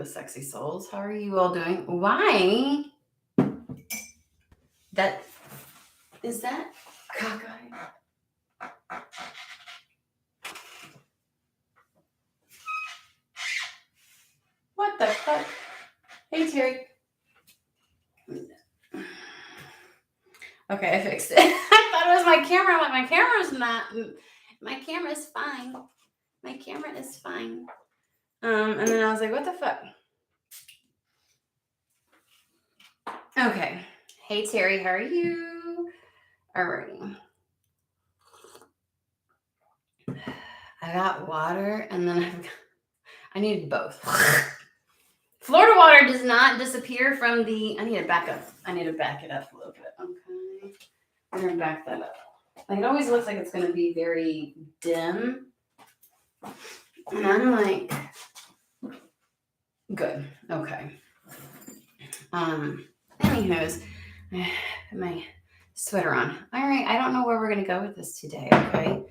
the sexy souls. How are you all doing? Why? That is that cockeye? What the fuck? Hey Terry. Okay, I fixed it. I thought it was my camera. I'm like, my camera's not. My camera's fine. My camera is fine. And then I was like, what the fuck? Okay. Hey Terry, how are you? Alrighty. I got water, and then I need both. Florida water does not disappear from the. I need to back up. I need to back it up a little bit. Okay, we're gonna back that up. Like, it always looks like it's gonna be very dim, and I'm like, good. Okay. Anywho's, my sweater on. All right. I don't know where we're gonna go with this today. Okay.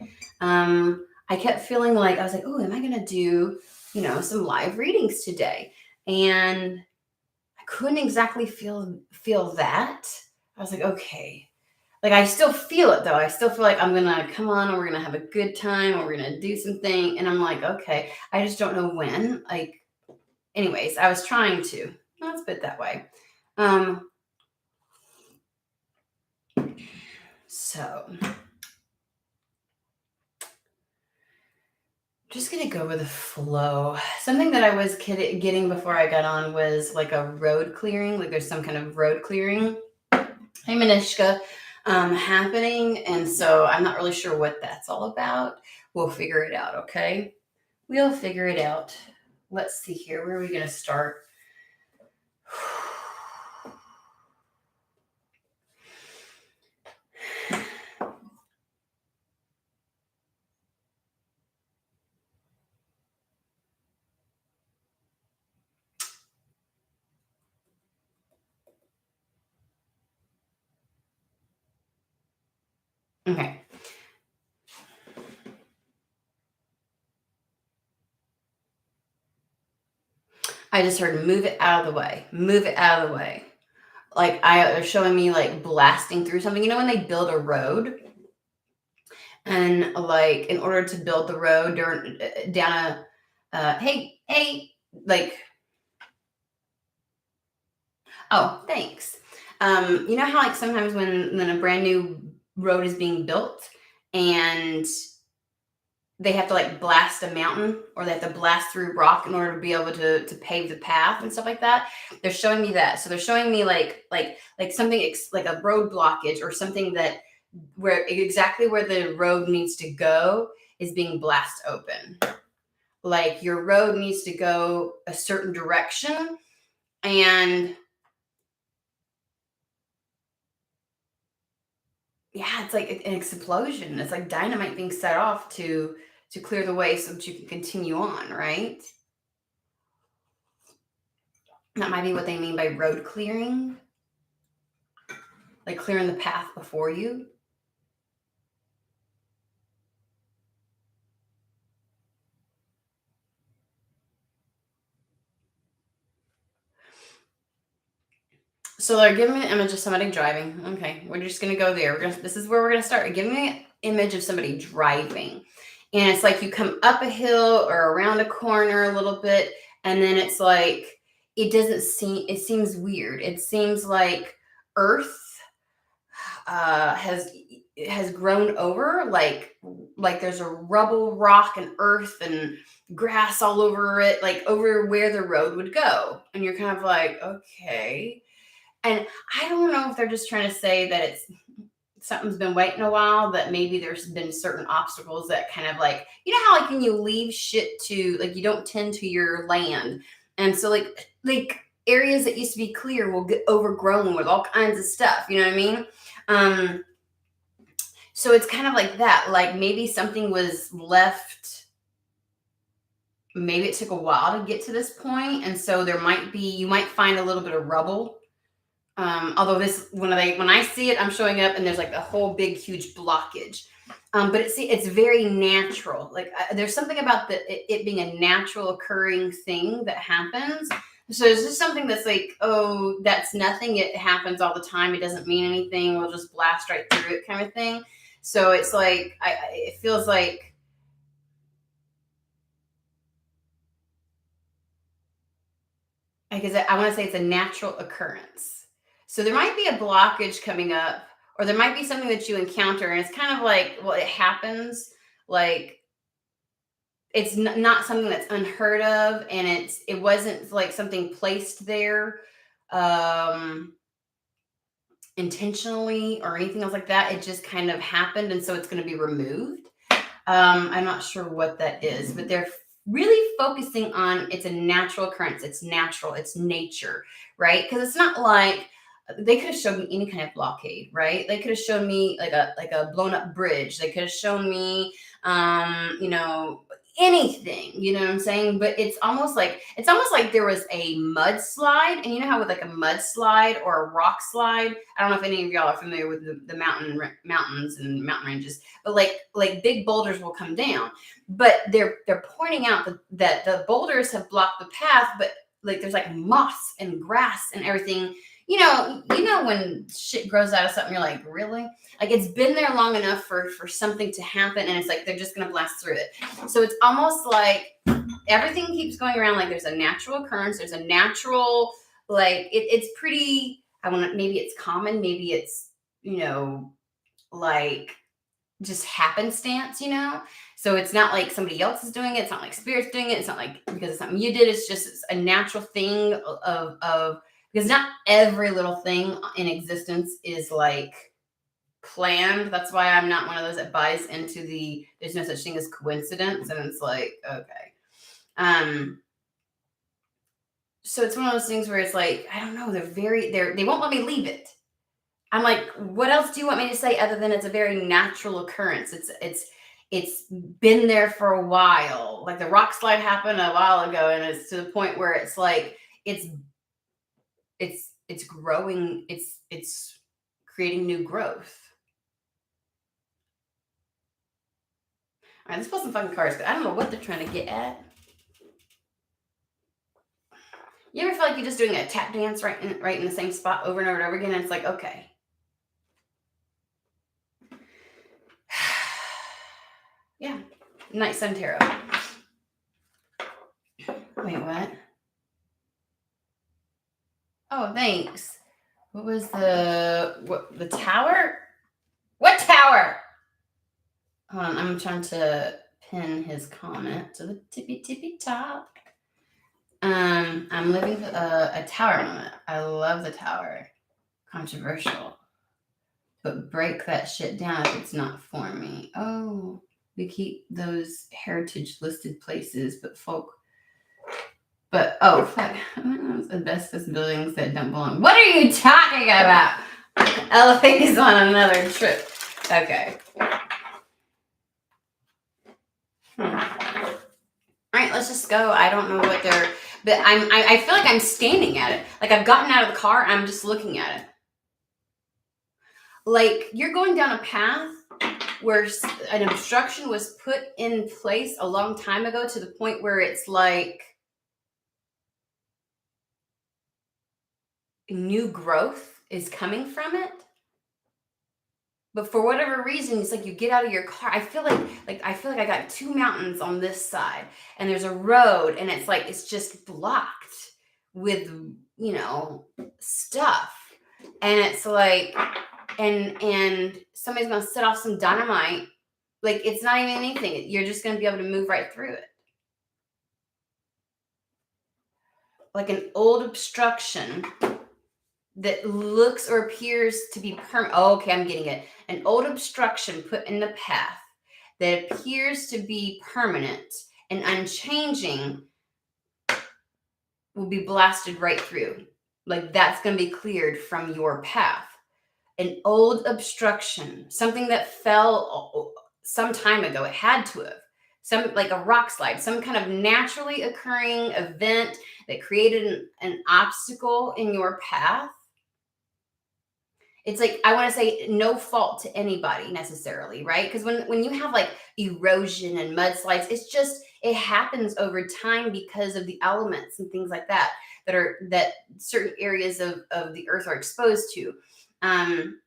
I kept feeling like I was like, oh, am I gonna do, some live readings today? And I couldn't exactly feel that. I was like, okay. Like, I still feel it though. I still feel like I'm gonna come on and we're gonna have a good time or we're gonna do something. And I'm like, okay. I just don't know when. Like, anyways, I was trying to. Let's put it that way. So just gonna go with the flow. Something that I was getting before I got on was like a road clearing. Like, there's some kind of road clearing. Hey Manishka, happening, and so I'm not really sure what that's all about. We'll figure it out. Okay, we'll figure it out. Let's see here. Where are we gonna start? Okay. I just heard move it out of the way. Move it out of the way. Like, they're showing me like blasting through something. You know when they build a road, and like in order to build the road down a hey, like, oh, thanks. You know how like sometimes when a brand new road is being built and they have to like blast a mountain or they have to blast through rock in order to be able to pave the path and stuff like that. They're showing me that. So they're showing me like something like a road blockage or something that where exactly where the road needs to go is being blasted open. Like, your road needs to go a certain direction, and yeah, it's like an explosion. It's like dynamite being set off to clear the way so that you can continue on, right? That might be what they mean by road clearing. Like clearing the path before you. So they're giving me an image of somebody driving. Okay, we're just gonna go there. This is where we're gonna start. Giving me an image of somebody driving. And it's like you come up a hill or around a corner a little bit, and then it's like it seems weird. It seems like Earth has grown over, like there's a rubble, rock, and earth and grass all over it, like over where the road would go. And you're kind of like, okay. And I don't know if they're just trying to say that something's been waiting a while, that maybe there's been certain obstacles that kind of like, you know how like when you leave shit to, like, you don't tend to your land. And so like areas that used to be clear will get overgrown with all kinds of stuff. You know what I mean? So it's kind of like that. Like, maybe something was left. Maybe it took a while to get to this point. And so you might find a little bit of rubble. Although when I see it, I'm showing up and there's like a whole big, huge blockage. But it's very natural. Like there's something about it being a natural occurring thing that happens. So it's just something that's like, oh, that's nothing. It happens all the time. It doesn't mean anything. We'll just blast right through it, kind of thing. So it's like it feels like because I want to say it's a natural occurrence. So there might be a blockage coming up, or there might be something that you encounter, and it's kind of like, well, it happens. Like it's not something that's unheard of, and it wasn't like something placed there um intentionally or anything else like that. It just kind of happened, and so it's going to be removed. I'm not sure what that is, but they're really focusing on it's a natural occurrence. It's natural. It's nature, right? Because it's not like they could have shown me any kind of blockade, right? They could have shown me like a blown up bridge. They could have shown me, you know, anything. You know what I'm saying? But it's almost like there was a mudslide, and you know how with like a mudslide or a rock slide. I don't know if any of y'all are familiar with the mountains and mountain ranges, but like big boulders will come down, but they're pointing out that the boulders have blocked the path, but like there's like moss and grass and everything. You know when shit grows out of something, you're like, really? Like it's been there long enough for something to happen, and it's like they're just gonna blast through it. So it's almost like everything keeps going around. Like there's a natural occurrence, there's a natural, like it's pretty. I want to, maybe it's common, maybe it's, like just happenstance. So it's not like somebody else is doing it. It's not like spirits doing it. It's not like because it's something you did. It's a natural thing of because not every little thing in existence is like planned. That's why I'm not one of those that buys into there's no such thing as coincidence. And it's like, okay. So it's one of those things where it's like, I don't know, they won't let me leave it. I'm like, what else do you want me to say other than it's a very natural occurrence? It's been there for a while. Like the rock slide happened a while ago, and it's to the point where it's like it's growing, it's creating new growth. All right, let's pull some fucking cards. I don't know what they're trying to get at. You ever feel like you're just doing a tap dance right in the same spot over and over and over again? And it's like, okay. Yeah. Night Sun Tarot. Wait, what? Oh, thanks. What was the tower? What tower? Hold on, I'm trying to pin his comment to the tippy top. I'm living a tower moment. I love the tower. Controversial. But break that shit down if it's not for me. Oh, we keep those heritage listed places, but oh fuck, asbestos buildings that don't belong. What are you talking about? Elephant is on another trip. Okay. All right, let's just go. I don't know what but I feel like I'm standing at it. Like I've gotten out of the car, I'm just looking at it. Like you're going down a path where an obstruction was put in place a long time ago to the point where it's like new growth is coming from it. But for whatever reason, it's like you get out of your car. I feel like I got two mountains on this side, and there's a road, and it's like it's just blocked with stuff, and it's like, and somebody's gonna set off some dynamite. Like it's not even anything. You're just gonna be able to move right through it. Like an old obstruction that looks or appears to be permanent. Oh, okay, I'm getting it. An old obstruction put in the path that appears to be permanent and unchanging will be blasted right through. Like that's going to be cleared from your path. An old obstruction, something that fell some time ago, it had to have. Like a rock slide, some kind of naturally occurring event that created an obstacle in your path. It's like, I want to say no fault to anybody necessarily, right? Because when you have like erosion and mudslides, it's just, it happens over time because of the elements and things like that that certain areas of the earth are exposed to. Um,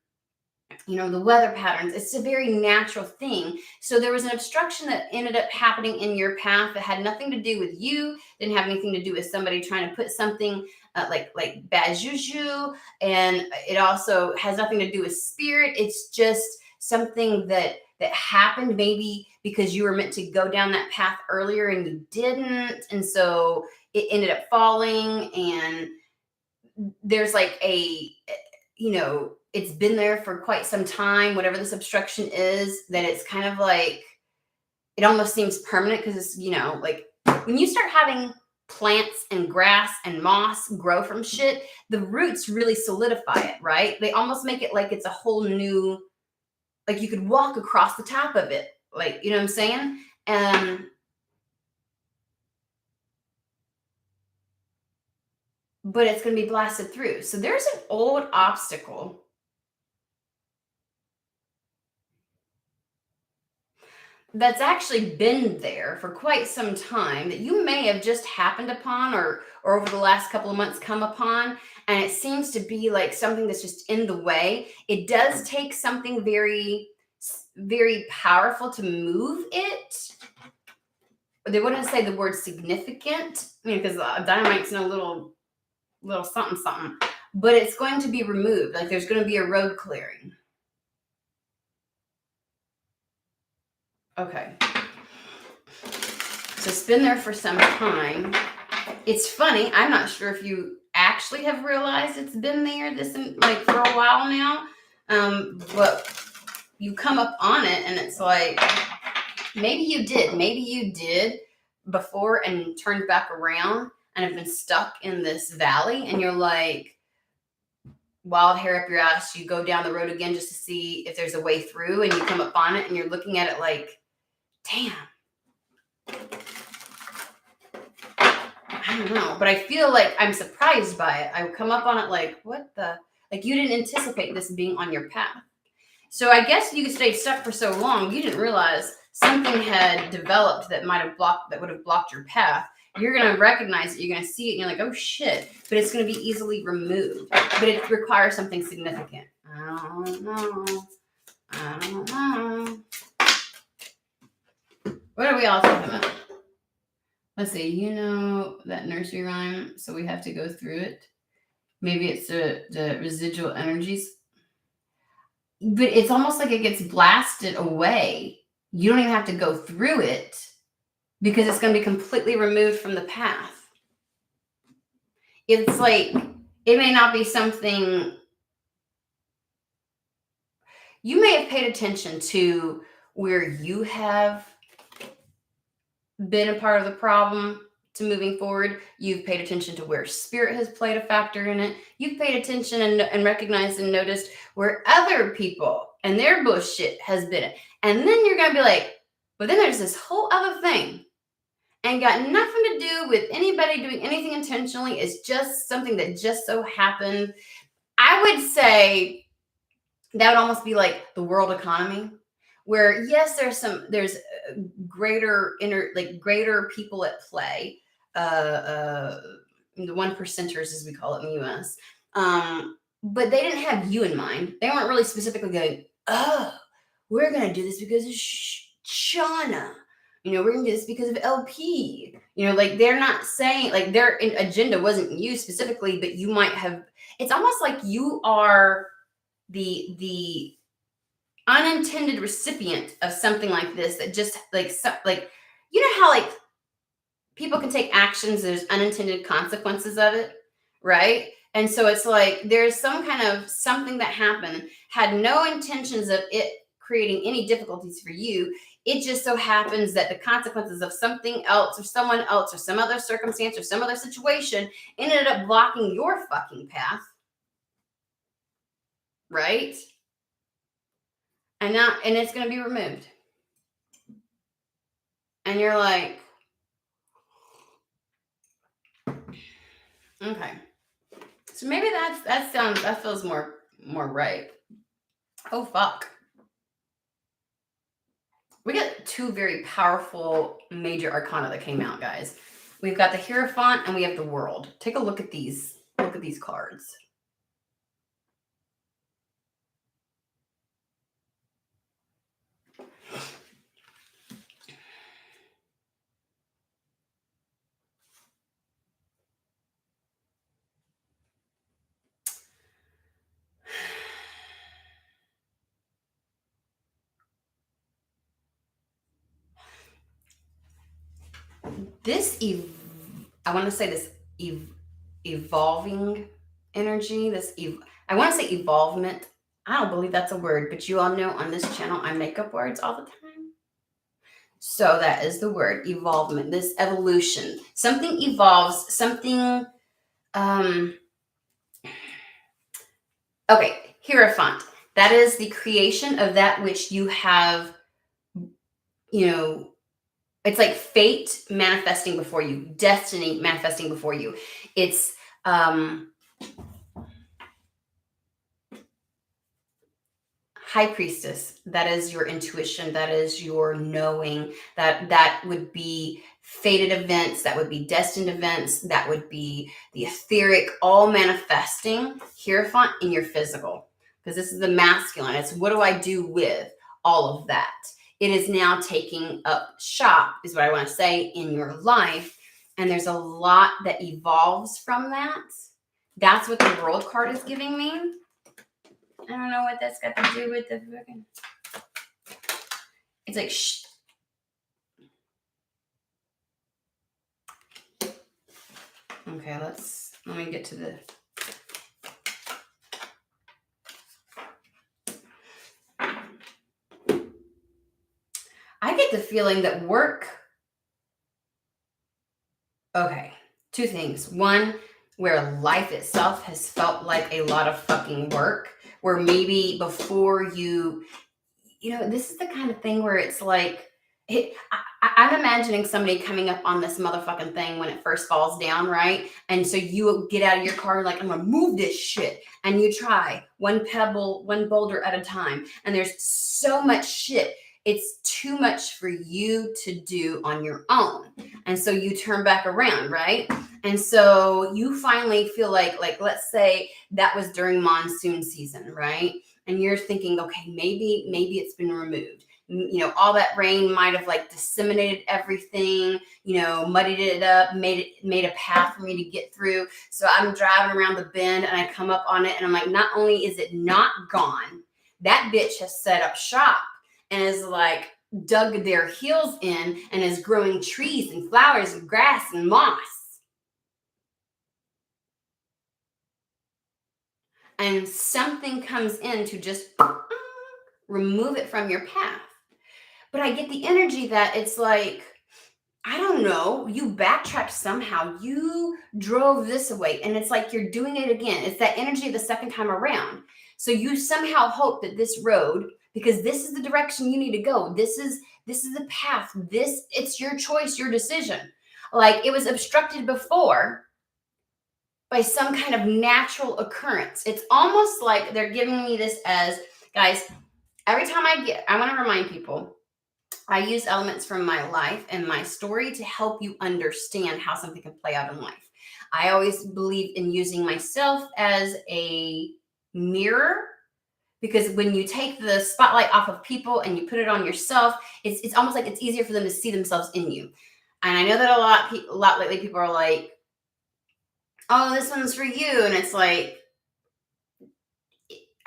the weather patterns, it's a very natural thing. So there was an obstruction that ended up happening in your path that had nothing to do with you, didn't have anything to do with somebody trying to put something like bad juju, and it also has nothing to do with spirit. It's just something that happened, maybe because you were meant to go down that path earlier and you didn't, and so it ended up falling. And there's like it's been there for quite some time, whatever this obstruction is, that it's kind of like, it almost seems permanent, because it's, like when you start having plants and grass and moss grow from shit, the roots really solidify it, right? They almost make it like it's a whole new, like you could walk across the top of it. Like, you know what I'm saying? But it's going to be blasted through. So there's an old obstacle that's actually been there for quite some time that you may have just happened upon, or over the last couple of months come upon, and it seems to be like something that's just in the way. It does take something very, very powerful to move it. They wouldn't say the word significant, because dynamite's no little something something, but it's going to be removed. Like there's going to be a road clearing. Okay. So it's been there for some time. It's funny. I'm not sure if you actually have realized it's been there like for a while now. But you come up on it and it's like, maybe you did before and turned back around and have been stuck in this valley, and you're like, wild hair up your ass, you go down the road again just to see if there's a way through, and you come up on it and you're looking at it like, damn, I don't know, but I feel like I'm surprised by it. I come up on it like, what the, like you didn't anticipate this being on your path. So I guess you stayed stuck for so long, you didn't realize something had developed that would have blocked your path. You're going to recognize it, you're going to see it, and you're like, oh shit, but it's going to be easily removed. But it requires something significant. I don't know. What are we all talking about? Let's see, that nursery rhyme, so we have to go through it. Maybe it's the residual energies. But it's almost like it gets blasted away. You don't even have to go through it because it's going to be completely removed from the path. It's like, it may not be something, you may have paid attention to where you have been a part of the problem to moving forward. You've paid attention to where spirit has played a factor in it. You've paid attention and recognized and noticed where other people and their bullshit has been. And then you're going to be like, but then there's this whole other thing, and got nothing to do with anybody doing anything intentionally. It's just something that just so happened. I would say that would almost be like the world economy, where yes, there's greater people at play, the one percenters, as we call it in the US. But they didn't have you in mind. They weren't really specifically going, oh, we're going to do this because of Shauna. We're going to do this because of LP. Like they're not saying, like their agenda wasn't you specifically, but you might have, it's almost like you are the unintended recipient of something like this, that just like how like people can take actions, there's unintended consequences of it, right? And so it's like there's some kind of something that happened, had no intentions of it creating any difficulties for you. It just so happens that the consequences of something else or someone else or some other circumstance or some other situation ended up blocking your fucking path, right? And it's going to be removed. And you're like, okay. So maybe that feels more More right. Oh, fuck. We got two very powerful major arcana that came out, guys. We've got the Hierophant and we have the World. Take a look at these. Look at these cards. This I want to say this evolving energy. I want to say evolvement. I don't believe that's a word, but you all know on this channel I make up words all the time. So that is the word, evolvement. This evolution. Something evolves. Something. Okay, Hierophant. That is the creation of that which you have. It's like fate manifesting before you, destiny manifesting before you. It's High Priestess. That is your intuition. That is your knowing. That would be fated events. That would be destined events. That would be the etheric, all manifesting Hierophant in your physical. Because this is the masculine. It's what do I do with all of that? It is now taking up shop, is what I want to say, in your life. And there's a lot that evolves from that. That's what the World card is giving me. I don't know what that's got to do with the fucking. It's like, Okay, let me get to the. I get the feeling that work. Okay, two things. One, where life itself has felt like a lot of fucking work, where maybe before this is the kind of thing where it's like, I'm imagining somebody coming up on this motherfucking thing when it first falls down, right? And so you get out of your car like, I'm gonna move this shit. And you try one pebble, one boulder at a time. And there's so much shit. It's too much for you to do on your own. And so you turn back around, right? And so you finally feel like let's say that was during monsoon season, right? And you're thinking, okay, maybe it's been removed. All that rain might have like disseminated everything, muddied it up, made a path for me to get through. So I'm driving around the bend and I come up on it and I'm like, not only is it not gone, that bitch has set up shop and is like dug their heels in and is growing trees and flowers and grass and moss. And something comes in to just remove it from your path. But I get the energy that it's like, I don't know, you backtracked somehow. You drove this away. And it's like you're doing it again. It's that energy the second time around. So you somehow hope that this road, because this is the direction you need to go. This is the path. It's your choice, your decision. Like it was obstructed before by some kind of natural occurrence. It's almost like they're giving me this as, guys, every time I want to remind people, I use elements from my life and my story to help you understand how something can play out in life. I always believe in using myself as a mirror, because when you take the spotlight off of people and you put it on yourself, it's almost like it's easier for them to see themselves in you. And I know that a lot lately people are like, oh, this one's for you. And it's like,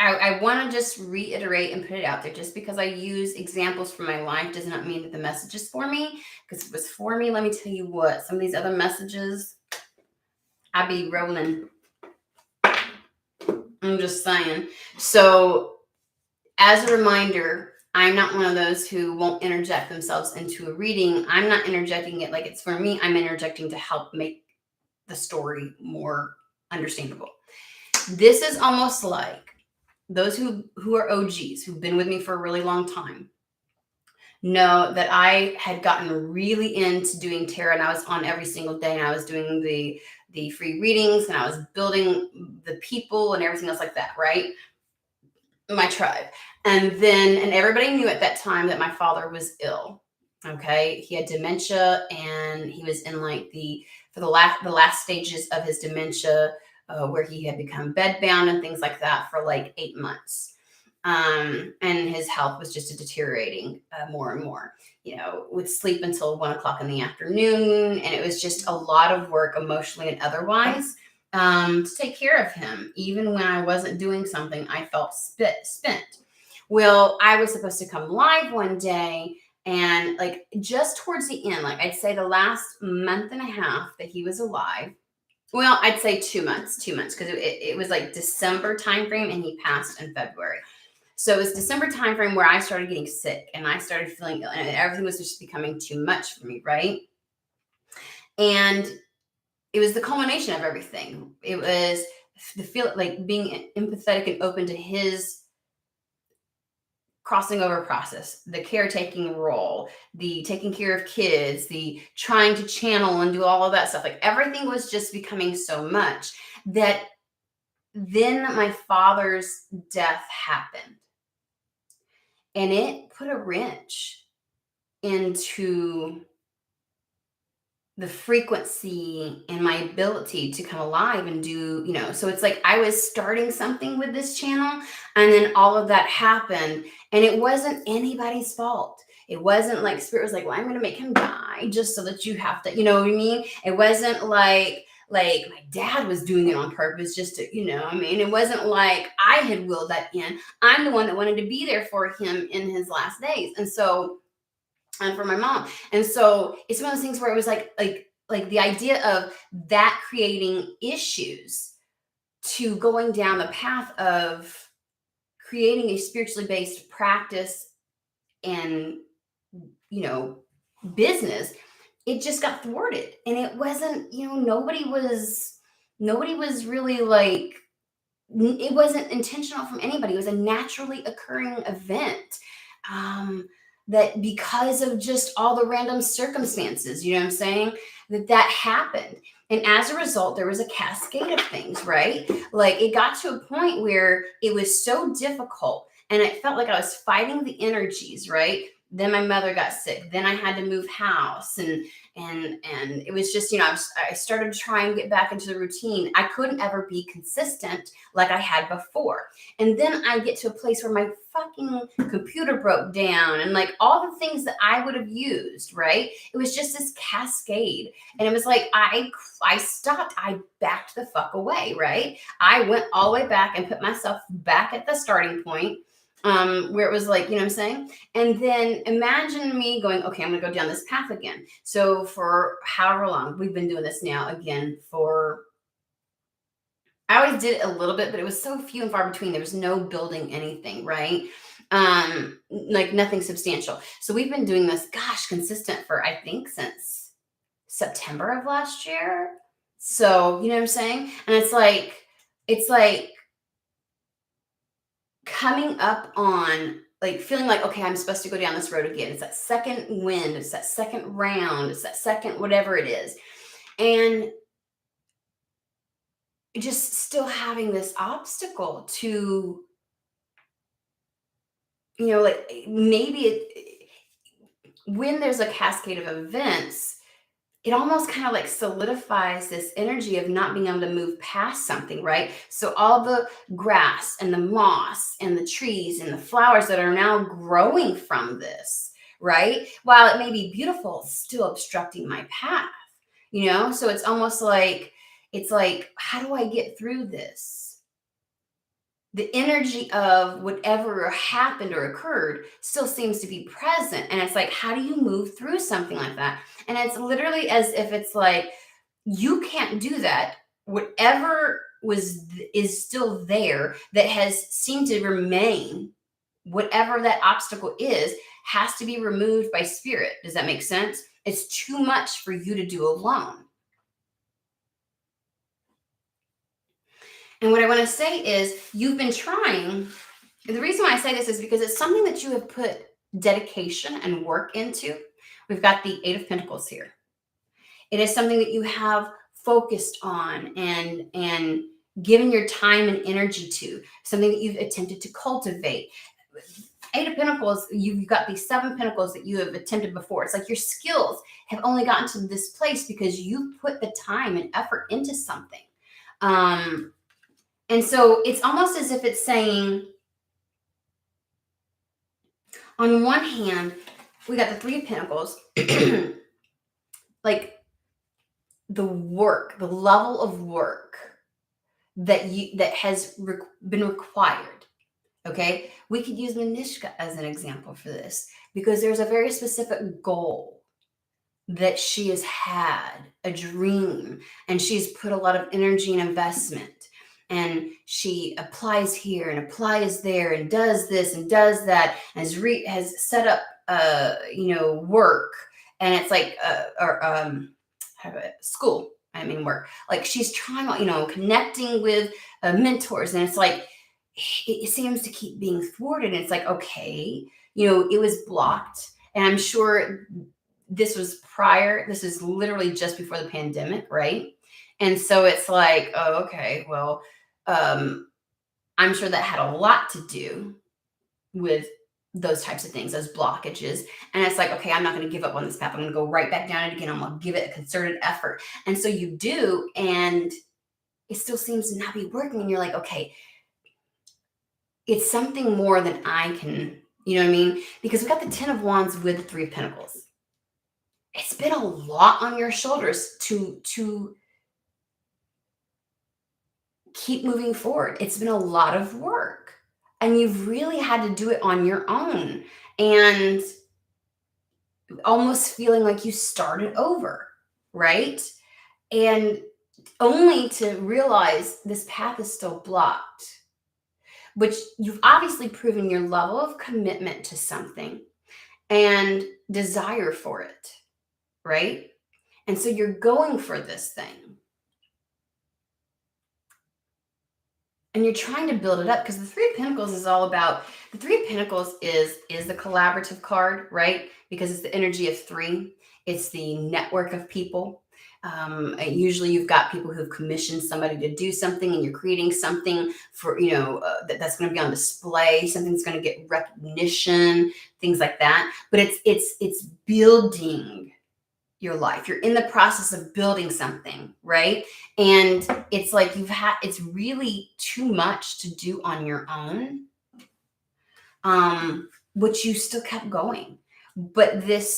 I want to just reiterate and put it out there. Just because I use examples from my life does not mean that the message is for me. Because if it was for me, let me tell you what, some of these other messages, I'd be rolling. I'm just saying. So as a reminder, I'm not one of those who won't interject themselves into a reading. I'm not interjecting it like it's for me. I'm interjecting to help make the story more understandable. This is almost like those who are OGs, who've been with me for a really long time, know that I had gotten really into doing tarot, and I was on every single day, and I was doing the free readings, and I was building the people and everything else like that, right? my tribe. And everybody knew at that time that my father was ill. Okay. He had dementia, and he was in like the last stages of his dementia, where he had become bedbound and things like that for like 8 months. And his health was just deteriorating more and more. Would sleep until 1 o'clock in the afternoon, and it was just a lot of work, emotionally and otherwise, to take care of him. Even when I wasn't doing something, I felt spent. Well, I was supposed to come live one day, and like just towards the end, like I'd say the last month and a half that he was alive. Well, I'd say 2 months, 2 months, because it was like December timeframe, and he passed in February. So it was December timeframe where I started getting sick, and I started feeling ill, and everything was just becoming too much for me, right? And it was the culmination of everything. It was the feel like being empathetic and open to his crossing over process, the caretaking role, the taking care of kids, the trying to channel and do all of that stuff. Like everything was just becoming so much that then my father's death happened. And it put a wrench into the frequency and my ability to come alive and do. So it's like I was starting something with this channel, and then all of that happened, and it wasn't anybody's fault. It wasn't like spirit was like, well, I'm going to make him die just so that you have to, you know what I mean? It wasn't like my dad was doing it on purpose just to, it wasn't like I had willed that in. I'm the one that wanted to be there for him in his last days. And for my mom. And so it's one of those things where it was like the idea of that creating issues to going down the path of creating a spiritually based practice and, business. It just got thwarted, and it wasn't, nobody was really like, it wasn't intentional from anybody. It was a naturally occurring event. That because of just all the random circumstances, you know what I'm saying, that happened. And as a result, there was a cascade of things, right? Like it got to a point where it was so difficult, and it felt like I was fighting the energies, right? Then my mother got sick. Then I had to move house, and it was just, I started to try and get back into the routine. I couldn't ever be consistent like I had before. And then I get to a place where my fucking computer broke down, and like all the things that I would have used, right? It was just this cascade. And it was like I stopped, I backed the fuck away, right? I went all the way back and put myself back at the starting point, where it was like, you know what I'm saying? And then imagine me going, okay, I'm gonna go down this path again. So for however long, we've been doing this now again for, I always did it a little bit, but it was so few and far between. There was no building anything, right? Like nothing substantial. So we've been doing this, gosh, consistent for, I think, since September of last year. So, you know what I'm saying? And it's like coming up on, like feeling like, okay, I'm supposed to go down this road again. It's that second wind, it's that second round, it's that second whatever it is. And just still having this obstacle to, like maybe when there's a cascade of events, it almost kind of like solidifies this energy of not being able to move past something, right? So all the grass and the moss and the trees and the flowers that are now growing from this, right? While it may be beautiful, it's still obstructing my path, So it's almost like, how do I get through this? The energy of whatever happened or occurred still seems to be present. And it's like, how do you move through something like that? And it's literally as if it's like, you can't do that. Whatever is still there that has seemed to remain, whatever that obstacle is, has to be removed by spirit. Does that make sense? It's too much for you to do alone. And what I want to say is, you've been trying. The reason why I say this is because it's something that you have put dedication and work into. We've got the Eight of Pentacles here. It is something that you have focused on and given your time and energy to, something that you've attempted to cultivate. Eight of Pentacles, you've got these 7 Pentacles that you have attempted before. It's like your skills have only gotten to this place because you put the time and effort into something. And so it's almost as if it's saying, on one hand, we got the 3 of Pentacles, like the work, the level of work that has been required. Okay, we could use Manishka as an example for this because there's a very specific goal that she has had, a dream, and she's put a lot of energy and investment. And she applies here and applies there and does this and does that, and has set up, work. And it's like, school. I mean, work. Like she's trying, connecting with mentors, and it's like it seems to keep being thwarted. And it's like, okay, it was blocked, and I'm sure this was prior. This is literally just before the pandemic, right? And so it's like, oh, okay, well, I'm sure that had a lot to do with those types of things, those blockages. And it's like, okay, I'm not going to give up on this path. I'm going to go right back down it again. I'm going to give it a concerted effort. And so you do, and it still seems to not be working. And you're like, okay, it's something more than I can, you know what I mean? Because we got the 10 of Wands with the 3 of Pentacles. It's been a lot on your shoulders to keep moving forward. It's been a lot of work, and you've really had to do it on your own, and almost feeling like you started over, right? And only to realize this path is still blocked, which you've obviously proven your level of commitment to something and desire for it, right? And so you're going for this thing. And you're trying to build it up, because the 3 of Pentacles is all about, the 3 of Pentacles is the collaborative card, right? Because it's the energy of 3. It's the network of people. Usually you've got people who've commissioned somebody to do something, and you're creating something for, that's going to be on display. Something's going to get recognition, things like that. But it's building your life. You're in the process of building something, right? And it's like it's really too much to do on your own, but you still kept going. But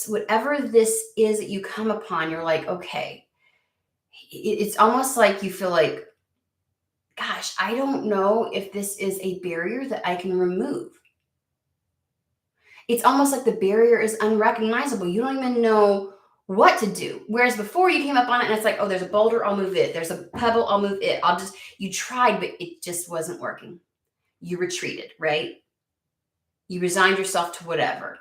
whatever this is that you come upon, you're like, okay, it's almost like you feel like, gosh, I don't know if this is a barrier that I can remove. It's almost like the barrier is unrecognizable. You don't even know what to do. Whereas before you came up on it and it's like, oh, there's a boulder, I'll move it. There's a pebble, I'll move it. You tried, but it just wasn't working. You retreated, right? You resigned yourself to whatever.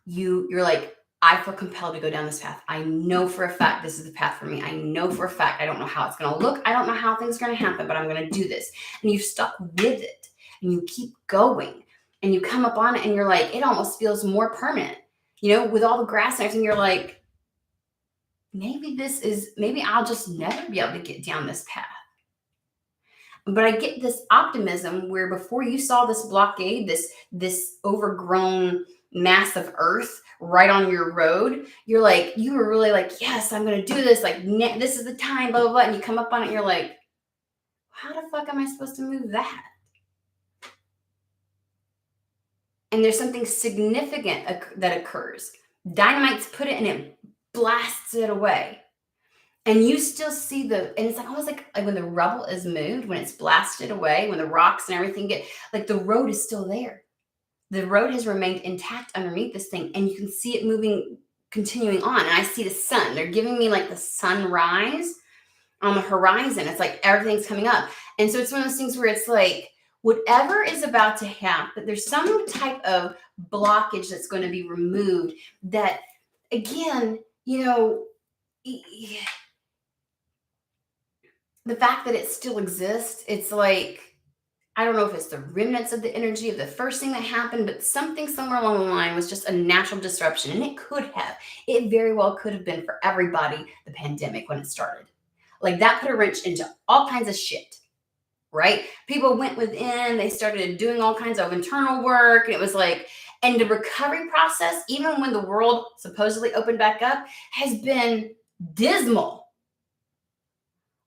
You're like, I feel compelled to go down this path. I know for a fact this is the path for me. I know for a fact I don't know how it's going to look. I don't know how things are going to happen, but I'm going to do this. And you've stuck with it, and you keep going, and you come up on it, and you're like, it almost feels more permanent. With all the grass and everything, you're like, maybe I'll just never be able to get down this path. But I get this optimism where before you saw this blockade, this overgrown mass of earth right on your road, you were really like, yes, I'm going to do this. Like, this is the time, blah, blah, blah. And you come up on it, and you're like, how the fuck am I supposed to move that? And there's something significant that occurs. Dynamite's put it, and it blasts it away. And you still see and it's like almost like when the rubble is moved, when it's blasted away, when the rocks and everything the road is still there. The road has remained intact underneath this thing, and you can see it moving, continuing on. And I see the sun. They're giving me like the sunrise on the horizon. It's like everything's coming up. And so it's one of those things where it's like, whatever is about to happen, there's some type of blockage that's going to be removed that, again, the fact that it still exists, it's like, I don't know if it's the remnants of the energy of the first thing that happened, but something somewhere along the line was just a natural disruption. And it very well could have been for everybody, the pandemic when it started. Like that put a wrench into all kinds of shit. right? People went within, they started doing all kinds of internal work. And it was like, and the recovery process, even when the world supposedly opened back up, has been dismal.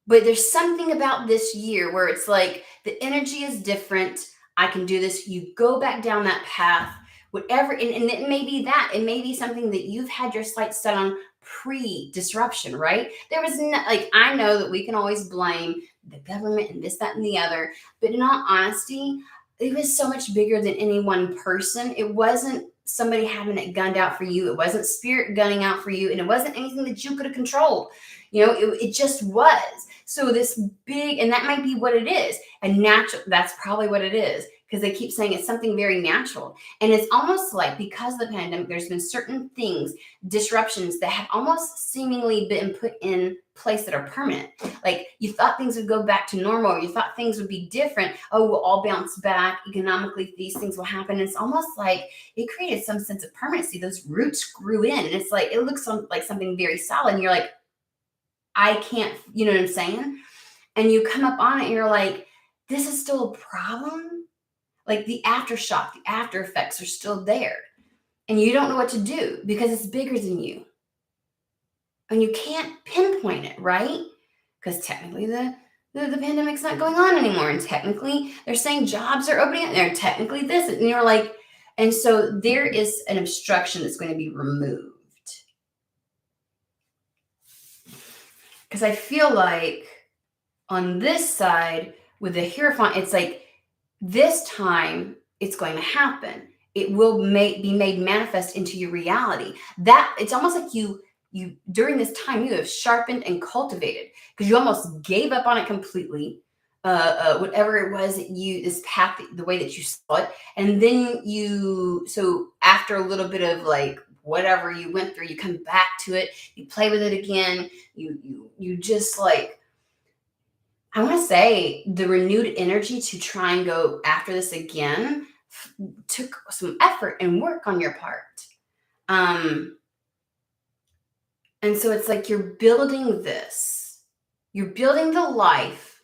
But there's something about this year where it's like the energy is different. I can do this. You go back down that path, whatever. And it may be that. It may be something that you've had your sights set on pre-disruption, right? There was no, like, I know that we can always blame the government and this, that, and the other. But in all honesty, it was so much bigger than any one person. It wasn't somebody having it gunned out for you. It wasn't spirit gunning out for you. And it wasn't anything that you could have controlled. It just was. So this big, and that might be what it is. And natural, that's probably what it is. Because they keep saying it's something very natural. And it's almost like because of the pandemic, there's been certain things, disruptions that have almost seemingly been put in place that are permanent. Like you thought things would go back to normal, or you thought things would be different. Oh, we'll all bounce back. Economically, these things will happen. And it's almost like it created some sense of permanency. Those roots grew in. And it's like, it looks like something very solid. And you're like, I can't, you know what I'm saying? And you come up on it and you're like, this is still a problem. Like the aftershock, the after effects are still there. And you don't know what to do because it's bigger than you. And you can't pinpoint it, right? Because technically the pandemic's not going on anymore. And technically they're saying jobs are opening and they're technically this. And you're like, and so there is an obstruction that's going to be removed. Because I feel like on this side with the Hierophant, it's like this time it's going to happen. It will be made manifest into your reality. That it's almost like you during this time you have sharpened and cultivated because you almost gave up on it completely. Whatever it was that this path, the way that you saw it, and then so after a little bit of like whatever you went through, you come back to it, you play with it again, you just like, I want to say the renewed energy to try and go after this again took some effort and work on your part. And so it's like you're building this, you're building the life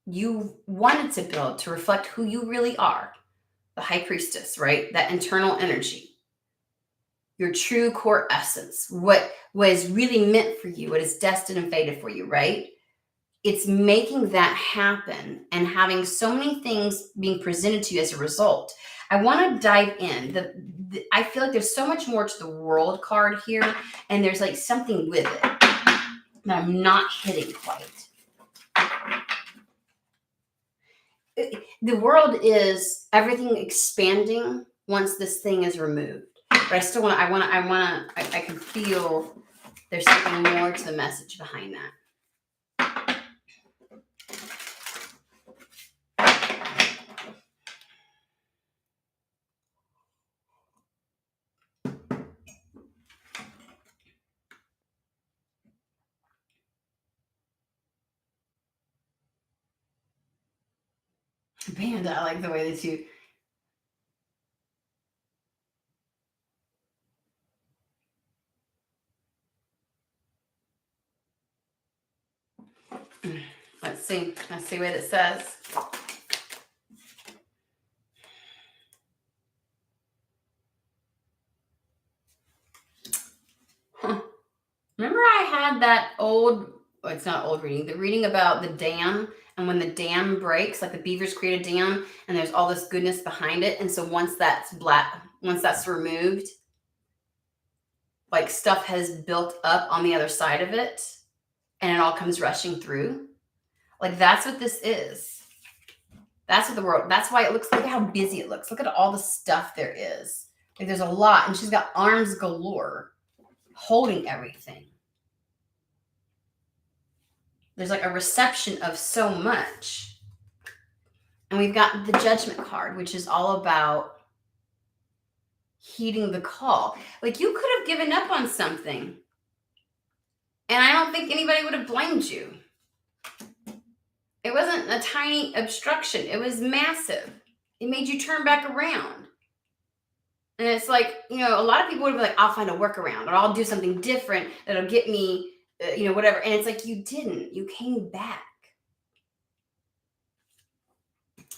you wanted to build to reflect who you really are, the high priestess, right? That internal energy. Your true core essence, what was really meant for you, what is destined and fated for you, right? It's making that happen and having so many things being presented to you as a result. I want to dive in. I feel like there's so much more to the world card here, and there's like something with it that I'm not hitting quite. The world is everything expanding once this thing is removed. But I still want to, I can feel there's something more to the message behind that. Panda, I like the way that you. Let's see what it says. Huh. Remember I had that it's not old reading, the reading about the dam, and when the dam breaks, like the beavers create a dam and there's all this goodness behind it. And so once that's removed, like stuff has built up on the other side of it and it all comes rushing through. Like that's what this is. That's what the world, that's why it looks, look at how busy it looks. Look at all the stuff there is. Like there's a lot, and she's got arms galore holding everything. There's like a reception of so much. And we've got the Judgment card, which is all about heeding the call. Like you could have given up on something, and I don't think anybody would have blamed you. It wasn't a tiny obstruction. It was massive. It made you turn back around. And it's like, a lot of people would be like, I'll find a workaround, or I'll do something different that'll get me, whatever. And it's like, you didn't. You came back.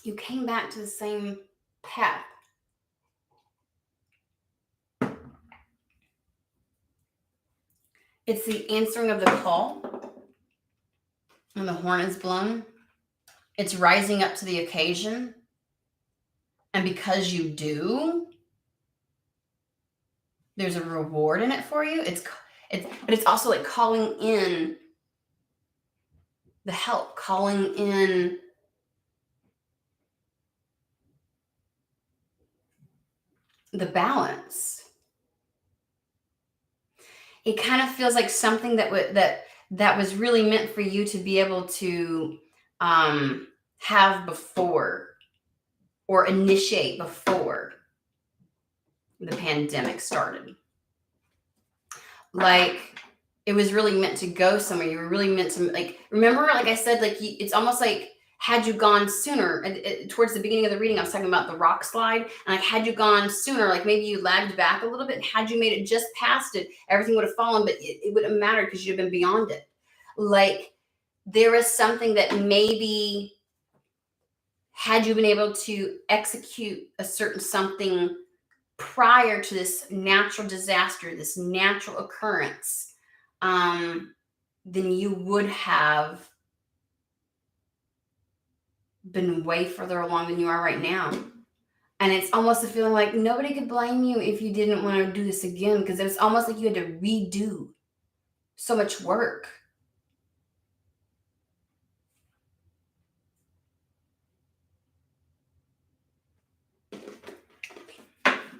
you came back to the same path. It's the answering of the call when the horn is blown. It's rising up to the occasion. And because you do, there's a reward in it for you. But it's also like calling in the help, calling in the balance. It kind of feels like something that was really meant for you to be able to have before, or initiate before the pandemic started. Like, it was really meant to go somewhere. You were really meant to, like, remember, like I said, like, it's almost like, had you gone sooner, towards the beginning of the reading, I was talking about the rock slide, and like, had you gone sooner, like maybe you lagged back a little bit, and had you made it just past it, everything would have fallen, but it wouldn't matter because you'd have been beyond it. Like, there is something that maybe, had you been able to execute a certain something prior to this natural disaster, this natural occurrence, then you would have been way further along than you are right now. And it's almost a feeling like nobody could blame you if you didn't want to do this again, because it's almost like you had to redo so much work.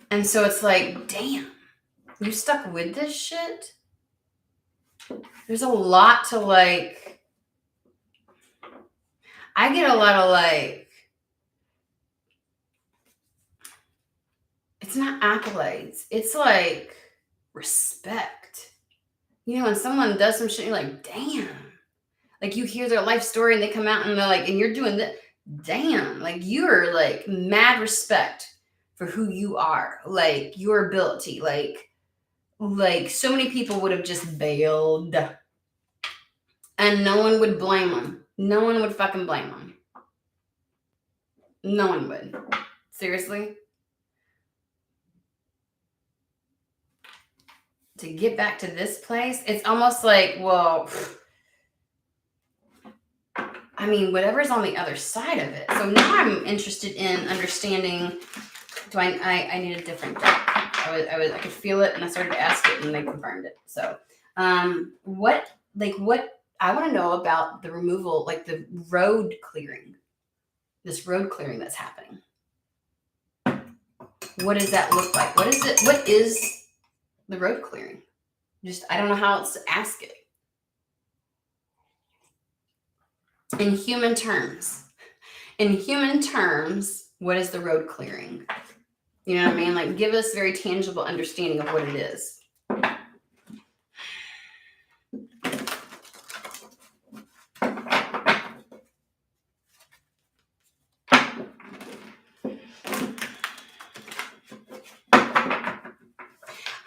And so it's like, damn, you stuck with this shit? There's a lot to, like, I get a lot of, like, it's not accolades. It's like respect. You know, when someone does some shit, you're like, damn. Like, you hear their life story and they come out and they're like, and you're doing that. Damn. Like, you're like mad respect for who you are. Like, your ability. Like so many people would have just bailed. And no one would blame them. No one would fucking blame them. No one would. Seriously. To get back to this place, it's almost like, well, I mean, whatever's on the other side of it. So now I'm interested in understanding, do I need a different deck? I could feel it, and I started to ask it, and they confirmed it. So what I want to know about the removal, like the road clearing, this road clearing that's happening. What does that look like? What is it? What is the road clearing? I don't know how else to ask it. In human terms, what is the road clearing? You know what I mean? Like, give us very tangible understanding of what it is.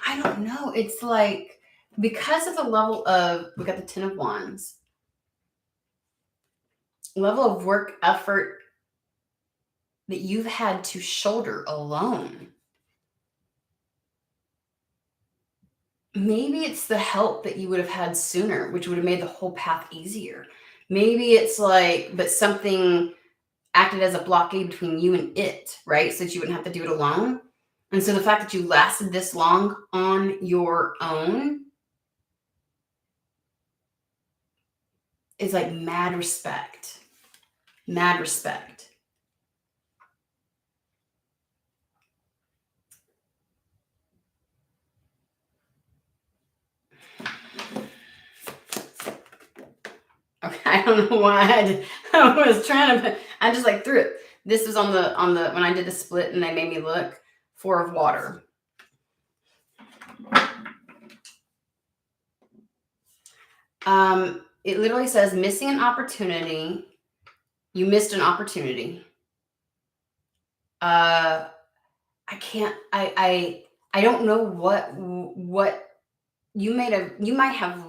I don't know. It's like, because of the level of, we got the 10 of Wands, level of work, effort that you've had to shoulder alone. Maybe it's the help that you would have had sooner, which would have made the whole path easier. Maybe it's like, but something acted as a blockade between you and it, right? So that you wouldn't have to do it alone. And so the fact that you lasted this long on your own is like mad respect. Mad respect. Okay, I don't know why I was trying to, I just like threw it. This was on the, when I did the split and they made me look, 4 of water. It literally says missing an opportunity. You missed an opportunity. I don't know what you might have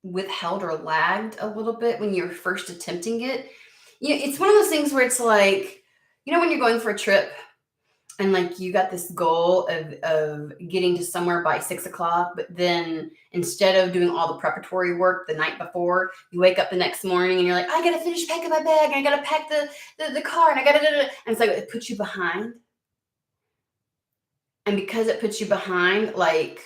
withheld or lagged a little bit when you're first attempting it. You know, it's one of those things where it's like, You know when you're going for a trip and like you got this goal of getting to somewhere by 6 o'clock, but then instead of doing all the preparatory work the night before, you wake up the next morning and you're like, I gotta finish packing my bag, and I gotta pack the car, and I gotta and it's like it puts you behind. And because it puts you behind, like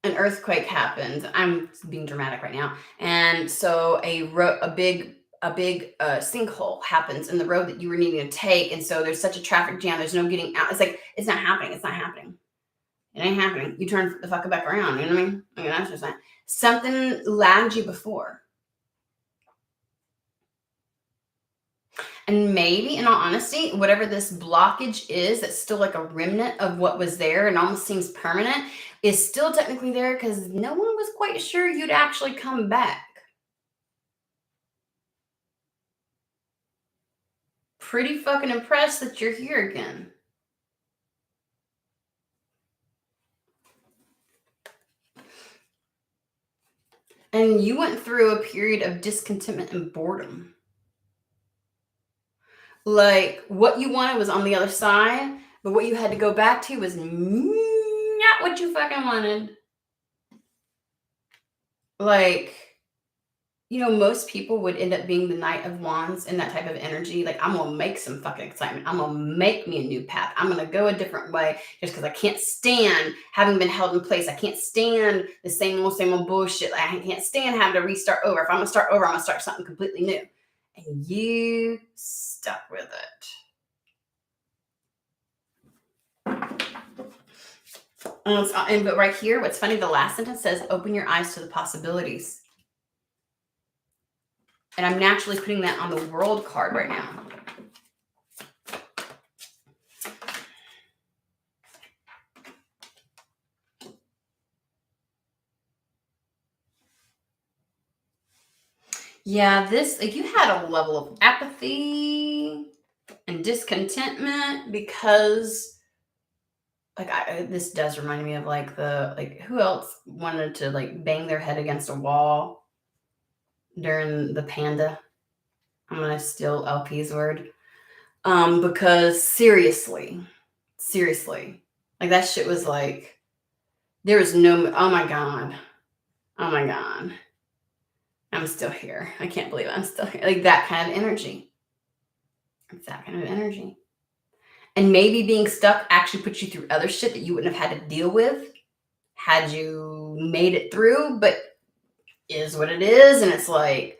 an earthquake happened. I'm being dramatic right now. And so a big sinkhole happens in the road that you were needing to take, and so there's such a traffic jam. There's no getting out. It's like it's not happening. It's not happening. It ain't happening. You turn the fuck back around. You know what I mean? I mean that's just not, something lagged you before. And maybe, in all honesty, whatever this blockage is, that's still like a remnant of what was there and almost seems permanent, is still technically there because no one was quite sure you'd actually come back. Pretty fucking impressed that you're here again. And you went through a period of discontentment and boredom. Like what you wanted was on the other side, but what you had to go back to was not what you fucking wanted. Like, most people would end up being the Knight of Wands in that type of energy. Like, I'm gonna make some fucking excitement. I'm gonna make me a new path. I'm gonna go a different way just because I can't stand having been held in place. I can't stand the same old bullshit. Like, I can't stand having to restart over. If I'm gonna start over, I'm gonna start something completely new. And you stuck with it. But right here, what's funny, the last sentence says, open your eyes to the possibilities. And I'm naturally putting that on the world card right now. Yeah, this, like, you had a level of apathy and discontentment because, like, this does remind me of, like, who else wanted to, like, bang their head against a wall during the panda? I'm gonna steal LP's word. Because seriously, like, that shit was like, there was no, oh my God. Oh my God. I'm still here. I can't believe I'm still here. Like that kind of energy. It's that kind of energy. And maybe being stuck actually puts you through other shit that you wouldn't have had to deal with had you made it through, but is what it is. And it's like,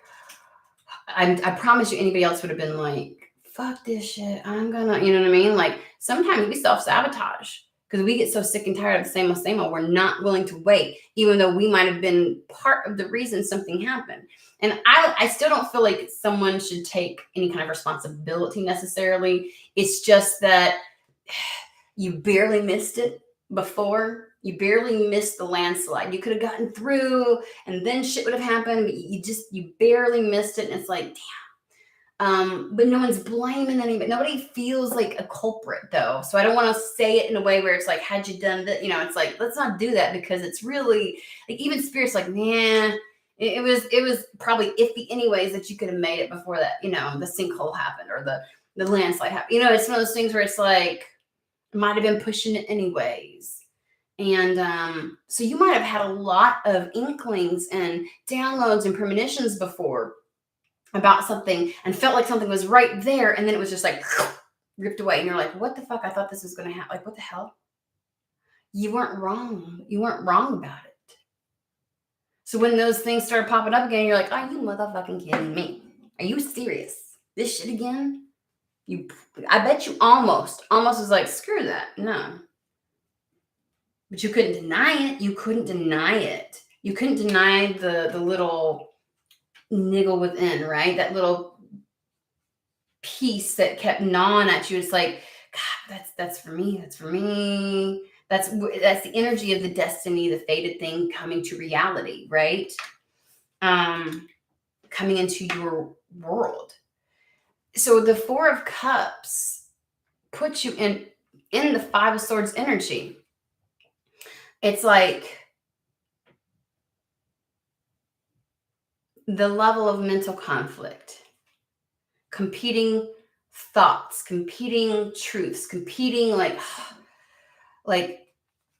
I promise you, anybody else would have been like, fuck this shit. I'm gonna, you know what I mean? Like sometimes we self sabotage because we get so sick and tired of the same old. We're not willing to wait, even though we might have been part of the reason something happened. And I still don't feel like someone should take any kind of responsibility necessarily. It's just that you barely missed it before. You barely missed the landslide. You could have gotten through and then shit would have happened. But you barely missed it. And it's like, damn. But no one's blaming anybody. Nobody feels like a culprit though. So I don't want to say it in a way where it's like, had you done that, it's like, let's not do that because it's really like even spirit's like, man, it was probably iffy anyways that you could have made it before that, the sinkhole happened or the landslide happened. It's one of those things where it's like, might have been pushing it anyways. And so you might have had a lot of inklings and downloads and premonitions before about something and felt like something was right there. And then it was just like ripped away. And you're like, what the fuck? I thought this was going to happen. Like, what the hell? You weren't wrong. You weren't wrong about it. So when those things started popping up again, you're like, are you motherfucking kidding me? Are you serious? This shit again? I bet you almost was like, screw that. No. But you couldn't deny it. You couldn't deny it. You couldn't deny the little niggle within, right? That little piece that kept gnawing at you. It's like, God, that's for me. That's for me. That's the energy of the destiny, the fated thing coming to reality, right? Coming into your world. So the Four of Cups puts you in the Five of Swords energy. It's like the level of mental conflict. competing thoughts, competing truths, competing like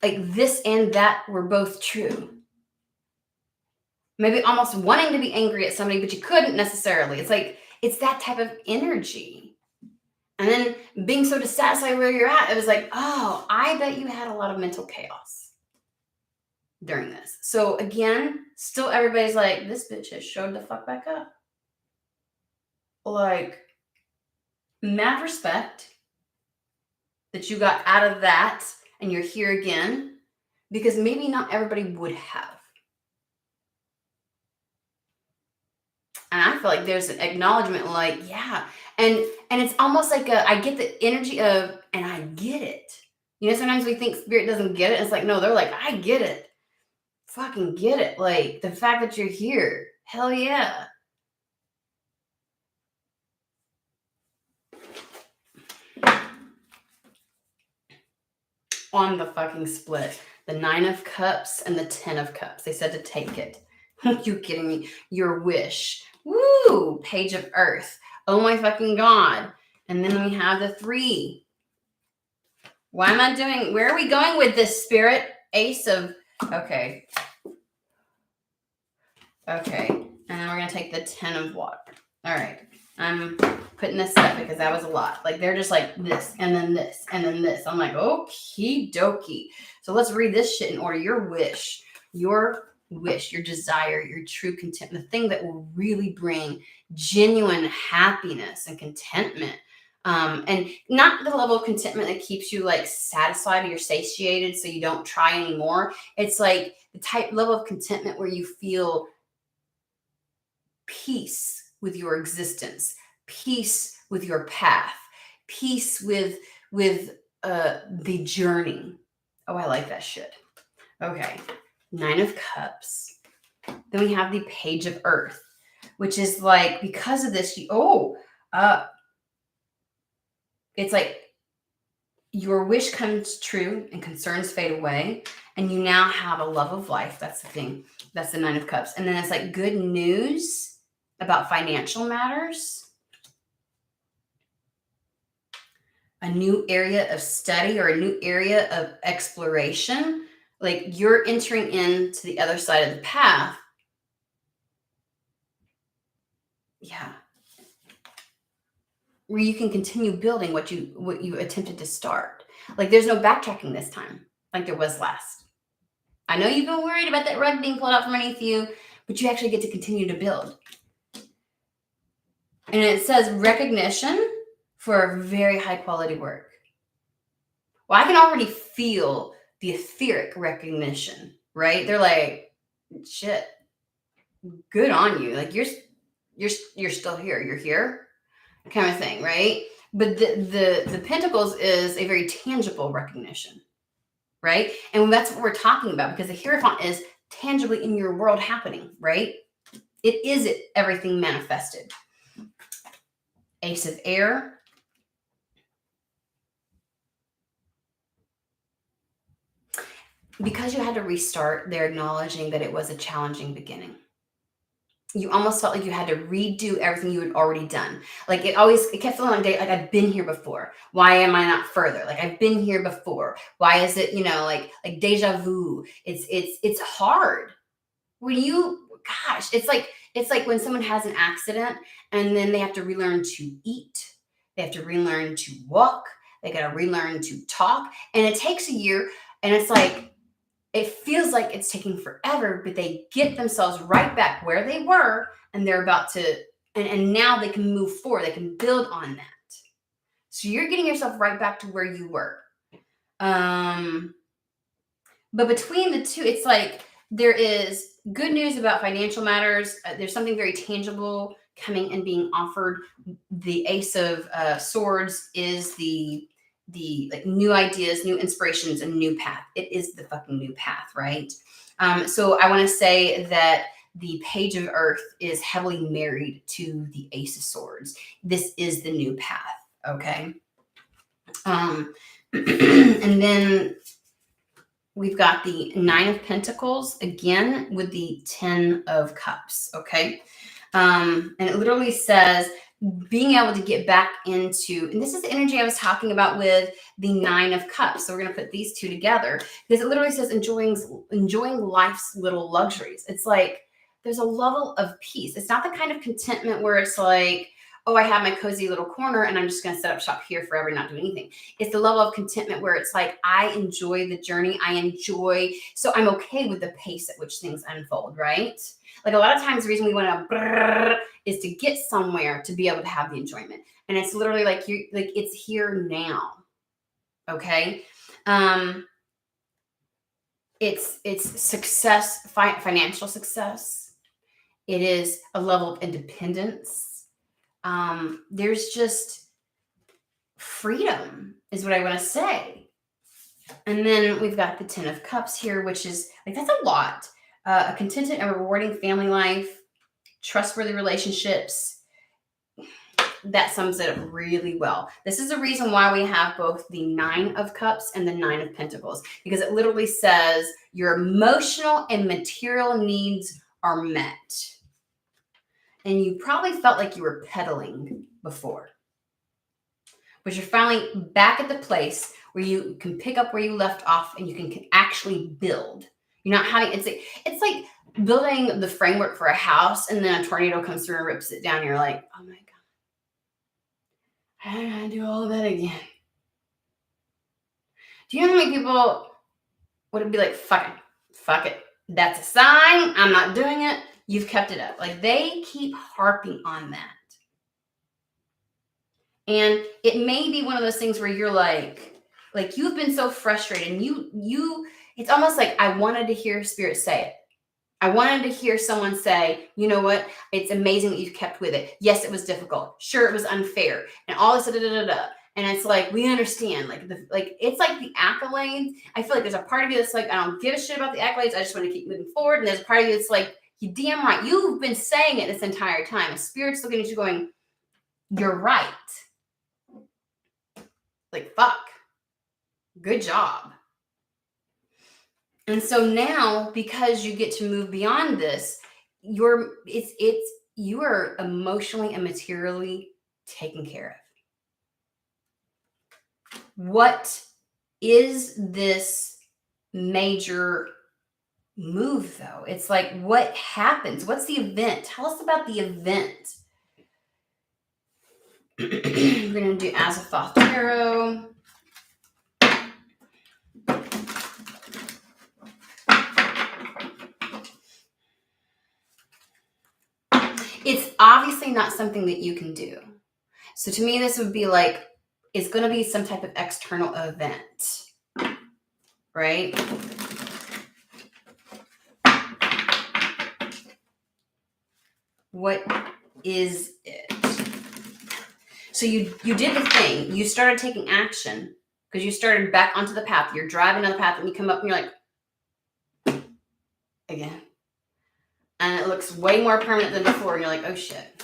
this and that were both true. Maybe almost wanting to be angry at somebody, but you couldn't necessarily. It's like, it's that type of energy. And then being so dissatisfied where you're at, it was like, oh, I bet you had a lot of mental chaos during this. So again, still everybody's like, this bitch has showed the fuck back up. Like, mad respect that you got out of that and you're here again, because maybe not everybody would have. And I feel like there's an acknowledgement, like, yeah. And it's almost like I get the energy of, and I get it. You know, sometimes we think spirit doesn't get it. And it's like, no, they're like, I get it. Fucking get it. Like, the fact that you're here. Hell yeah. On the fucking split. The 9 of Cups and the 10 of Cups. They said to take it. Are you kidding me? Your wish. Woo! Page of Earth. Oh my fucking God. And then we have the 3. Why am I doing? Where are we going with this, Spirit? Ace of. Okay. Okay. And then we're going to take the 10 of water. All right. I'm putting this up because that was a lot. Like, they're just like this, and then this, and then this. I'm like, okie dokie. So let's read this shit in order. Your wish, your desire, your true contentment, the thing that will really bring genuine happiness and contentment. And not the level of contentment that keeps you like satisfied or you're satiated so you don't try anymore. It's like the type level of contentment where you feel peace with your existence, peace with your path, peace with the journey. Oh, I like that shit. Okay. 9 of Cups. Then we have the Page of Earth, which is like, because of this, it's like your wish comes true and concerns fade away, and you now have a love of life. That's the thing. That's the 9 of Cups. And then it's like good news about financial matters, a new area of study or a new area of exploration. Like, you're entering into the other side of the path. Yeah. Where you can continue building what you attempted to start. Like, there's no backtracking this time, like there was last. I know you've been worried about that rug being pulled out from underneath you, but you actually get to continue to build. And it says recognition for very high quality work. Well, I can already feel the etheric recognition, right? They're like, shit, good on you. Like, you're still here. You're here, kind of thing, right? But the Pentacles is a very tangible recognition, right? And that's what we're talking about, because the Hierophant is tangibly in your world happening, right? It is everything manifested. Ace of Air. Because you had to restart, they're acknowledging that it was a challenging beginning. You almost felt like you had to redo everything you had already done. Like, it kept feeling like I've been here before. Why am I not further? Like, I've been here before. Why is it, like deja vu? It's hard. It's like when someone has an accident and then they have to relearn to eat. They have to relearn to walk. They got to relearn to talk. And it takes a year, and it's like, it feels like it's taking forever, but they get themselves right back where they were, and they're about to, and now they can move forward. They can build on that. So you're getting yourself right back to where you were. But between the two, it's like there is good news about financial matters. There's something very tangible coming and being offered. The Ace of Swords is the like new ideas, new inspirations, and new path. It is the fucking new path, right? So I want to say that the Page of Earth is heavily married to the Ace of Swords. This is the new path, okay? And then we've got the 9 of Pentacles, again, with the 10 of Cups, okay? And it literally says being able to get back into, and this is the energy I was talking about with the Nine of Cups. So we're going to put these two together because it literally says enjoying life's little luxuries. It's like there's a level of peace. It's not the kind of contentment where it's like, oh, I have my cozy little corner and I'm just going to set up shop here forever and not do anything. It's the level of contentment where it's like, I enjoy the journey. So I'm okay with the pace at which things unfold, right? Like a lot of times the reason we want to is to get somewhere to be able to have the enjoyment. And it's literally like it's here now. Okay. It's success, financial success. It is a level of independence. There's just freedom is what I want to say. And then we've got the 10 of Cups here, which is like, that's a lot. A contented and rewarding family life, trustworthy relationships. That sums it up really well. This is the reason why we have both the 9 of Cups and the 9 of Pentacles, because it literally says your emotional and material needs are met. And you probably felt like you were pedaling before, but you're finally back at the place where you can pick up where you left off and you can actually build. You're not having, it's like building the framework for a house and then a tornado comes through and rips it down. And you're like, oh my God, I gotta do all of that again. Do you know how many people would be like, fuck it. That's a sign. I'm not doing it. You've kept it up. Like they keep harping on that. And it may be one of those things where you're like you've been so frustrated and you it's almost like I wanted to hear Spirit say it. I wanted to hear someone say, you know what? It's amazing that you've kept with it. Yes, it was difficult. Sure, it was unfair. And all this, da, da, da, da. And it's like, we understand. It's like the accolades. I feel like there's a part of you that's like, I don't give a shit about the accolades. I just want to keep moving forward. And there's a part of you that's like, you damn right. You've been saying it this entire time. And Spirit's looking at you going, you're right. Like, fuck. Good job. And so now, because you get to move beyond this, you are emotionally and materially taken care of. What is this major move, though? It's like, what happens? What's the event? Tell us about the event. We're going to do Azathoth Tarot. It's obviously not something that you can do. So to me, this would be like, it's going to be some type of external event, right? What is it? So you did the thing. You started taking action because you started back onto the path. You're driving on the path and you come up and you're like, again. And it looks way more permanent than before. And you're like, oh shit.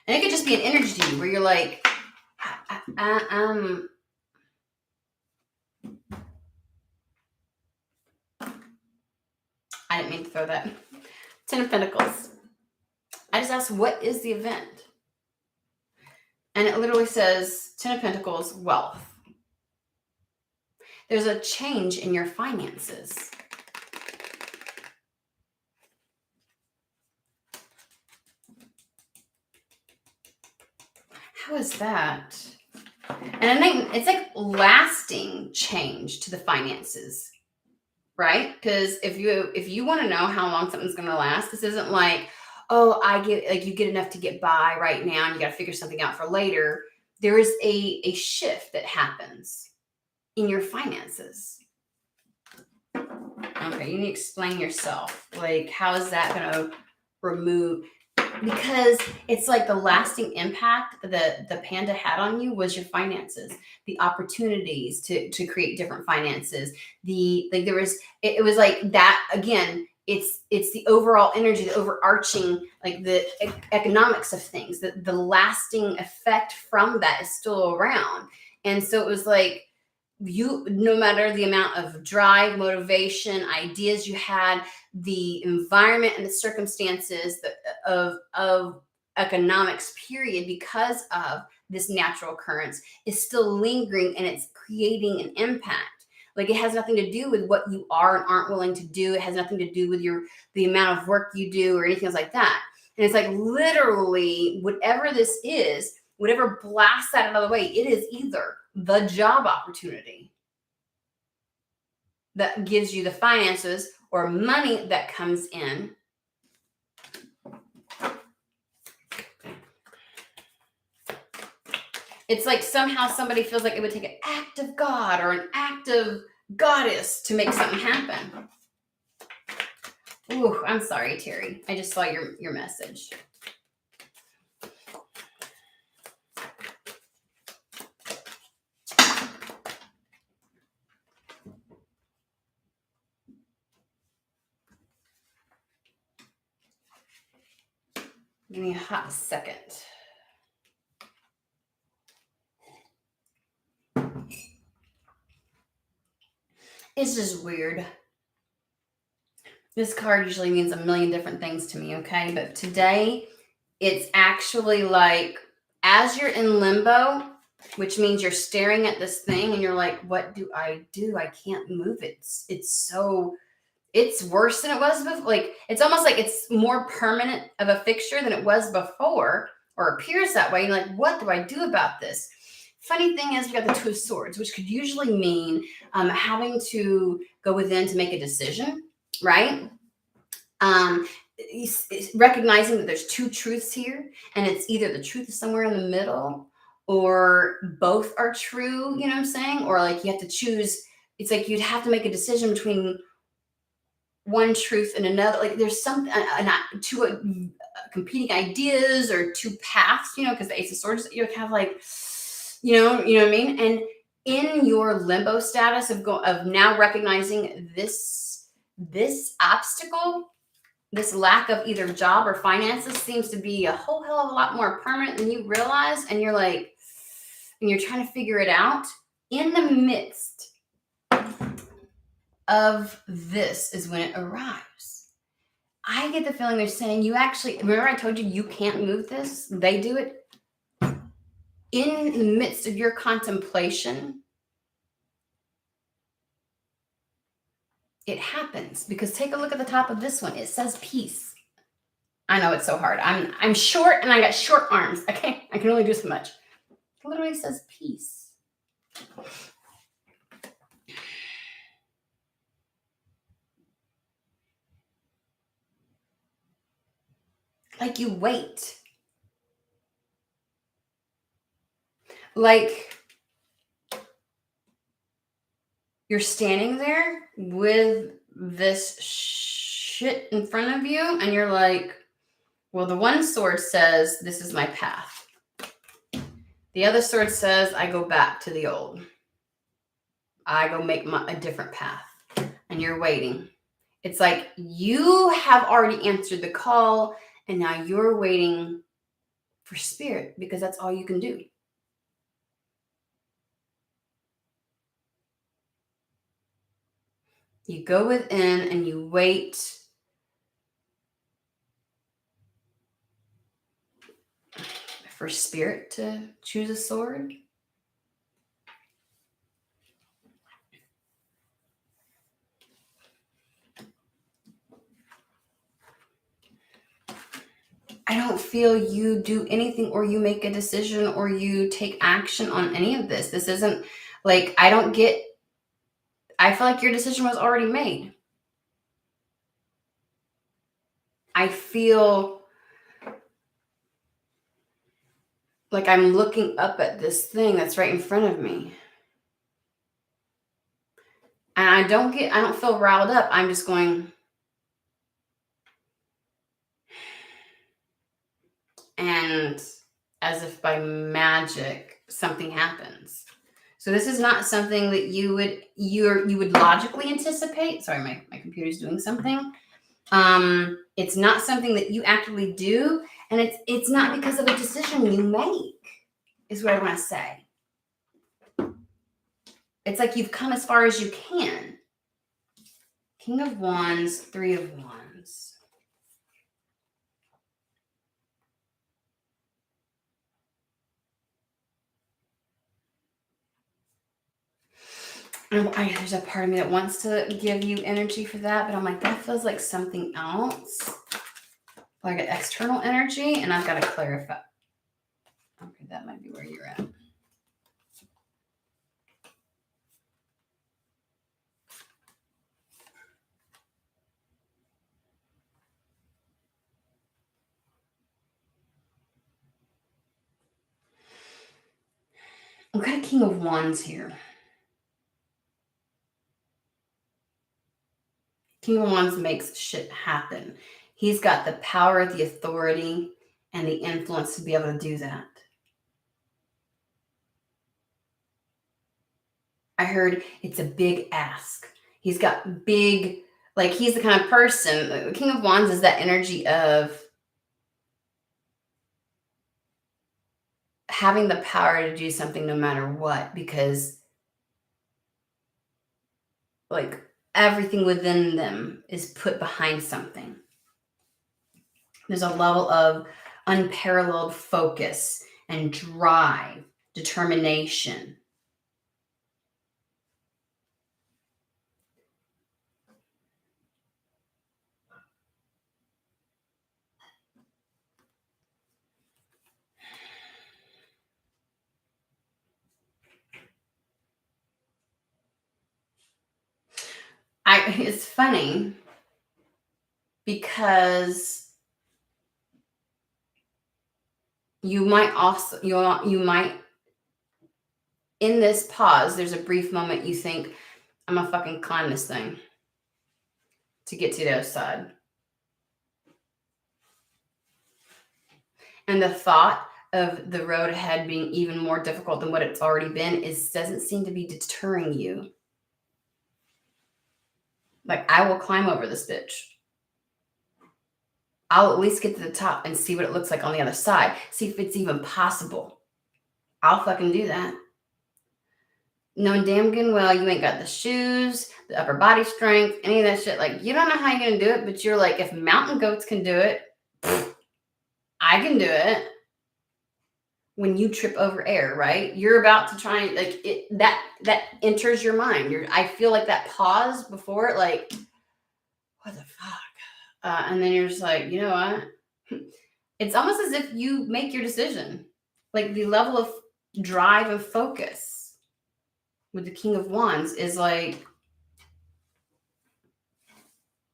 And it could just be an energy to you where you're like, I didn't mean to throw that. 10 of Pentacles. I just asked, what is the event? And it literally says 10 of Pentacles, wealth. There's a change in your finances. How is that? And I think it's like lasting change to the finances, right? Because if you want to know how long something's going to last, this isn't like, oh, you get enough to get by right now and you got to figure something out for later. There is a shift that happens in your finances. Okay, you need to explain yourself. Like, how is that going to remove? Because it's like the lasting impact that the panda had on you was your finances, the opportunities to create different finances. It was like that again. It's the overall energy, the overarching, like the economics of things. The lasting effect from that is still around, and so it was like no matter the amount of drive, motivation, ideas you had, the environment and the circumstances of economics period, because of this natural occurrence, is still lingering and it's creating an impact. Like, it has nothing to do with what you are and aren't willing to do. It has nothing to do with the amount of work you do or anything else like that. And it's like, literally, whatever this is, whatever blasts that out of the way, it is either the job opportunity that gives you the finances or money that comes in. It's like somehow somebody feels like it would take an act of God or an act of goddess to make something happen. Ooh, I'm sorry, Terry. I just saw your message. Give me a hot second. It's just weird. This card usually means a million different things to me, okay? But today, it's actually like, as you're in limbo, which means you're staring at this thing and you're like, what do? I can't move it. It's worse than it was before. Like, it's almost like it's more permanent of a fixture than it was before, or appears that way. You're like, what do I do about this? Funny thing is, we got the Two of Swords, which could usually mean having to go within to make a decision, right? Recognizing that there's two truths here, and it's either the truth is somewhere in the middle, or both are true, you know what I'm saying? Or like, you have to choose. It's like you'd have to make a decision between one truth and another. Like, there's something, two competing ideas or two paths, you know, because the Ace of Swords, you're kind of like, you know what I mean? And in your limbo status of now recognizing this obstacle, this lack of either job or finances, seems to be a whole hell of a lot more permanent than you realize. And you're like, and you're trying to figure it out. In the midst of this is when it arrives. I get the feeling they're saying, you actually, remember I told you you can't move this? They do it. In the midst of your contemplation, it happens. Because take a look at the top of this one. It says peace. I know it's so hard. I'm short and I got short arms. Okay, I can only do so much. It literally says peace. Like, you wait. Like, you're standing there with this shit in front of you, and you're like, well, the one sword says, this is my path. The other sword says, I go back to the old. I go make a different path. And you're waiting. It's like you have already answered the call, and now you're waiting for spirit, because that's all you can do. You go within and you wait for spirit to choose a sword. I don't feel you do anything, or you make a decision, or you take action on any of this. This isn't like, I feel like your decision was already made. I feel like I'm looking up at this thing that's right in front of me. And I don't feel riled up. I'm just going, and as if by magic, something happens. So this is not something that you would logically anticipate. Sorry, my computer's doing something. It's not something that you actively do, and it's not because of a decision you make, is what I want to say. It's like you've come as far as you can. King of Wands, Three of Wands. There's a part of me that wants to give you energy for that, but I'm like, that feels like something else, like an external energy, and I've got to clarify. Okay, that might be where you're at. I've got a King of Wands here. King of Wands makes shit happen. He's got the power, the authority, and the influence to be able to do that. I heard it's a big ask. He's got big, like he's the kind of person, the King of Wands is that energy of having the power to do something no matter what, because like everything within them is put behind something. There's a level of unparalleled focus and drive, determination. It's funny because you might in this pause, there's a brief moment you think, I'm gonna fucking climb this thing to get to the other side. And the thought of the road ahead being even more difficult than what it's already been doesn't seem to be deterring you. Like, I will climb over this bitch. I'll at least get to the top and see what it looks like on the other side. See if it's even possible. I'll fucking do that. Knowing damn good and well you ain't got the shoes, the upper body strength, any of that shit. Like, you don't know how you're going to do it, but you're like, if mountain goats can do it, I can do it. When you trip over air, right? You're about to try and like it that enters your mind. I feel like that pause before it, like, what the fuck? And then you're just like, you know what? It's almost as if you make your decision. Like the level of drive and focus with the King of Wands is like,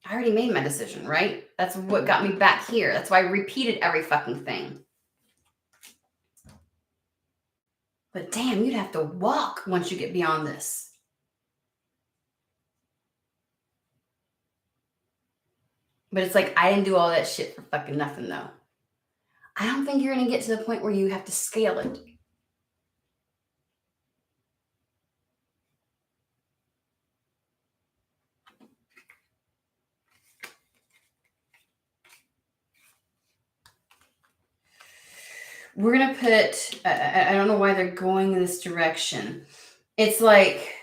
I already made my decision, right? That's what got me back here. That's why I repeated every fucking thing. But damn, you'd have to walk once you get beyond this. But it's like, I didn't do all that shit for fucking nothing, though. I don't think you're going to get to the point where you have to scale it. We're going to put, I don't know why they're going in this direction. It's like,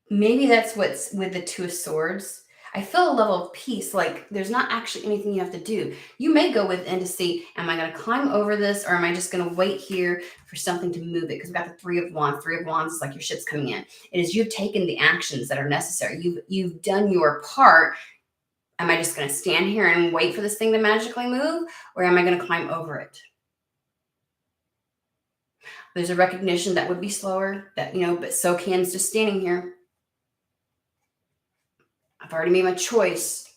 maybe that's what's with the Two of Swords. I feel a level of peace, like there's not actually anything you have to do. You may go within to see, am I going to climb over this, or am I just going to wait here for something to move it? Because we've got the Three of Wands. Three of Wands is like your shit's coming in. It is you've taken the actions that are necessary. You've done your part. Am I just going to stand here and wait for this thing to magically move, or am I going to climb over it? There's a recognition that would be slower, that, but so can's just standing here. I've already made my choice.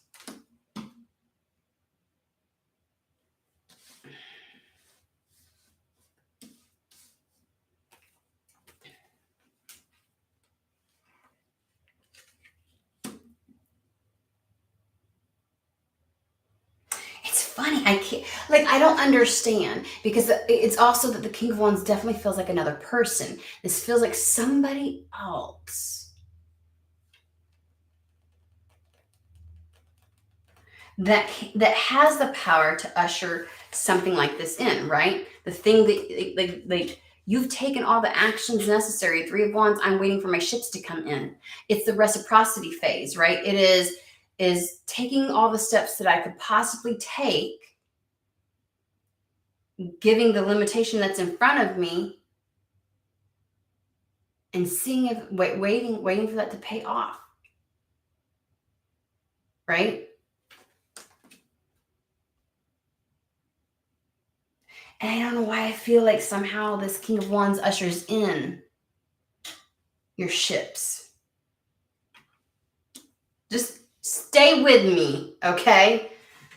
It's funny. I don't understand, because it's also that the King of Wands definitely feels like another person. This feels like somebody else that has the power to usher something like this in, right? The thing that like you've taken all the actions necessary. Three of Wands, I'm waiting for my ships to come in. It's the reciprocity phase, right? It is taking all the steps that I could possibly take giving the limitation that's in front of me and seeing if waiting for that to pay off. Right? And I don't know why I feel like somehow this King of Wands ushers in your ships. Just stay with me, okay?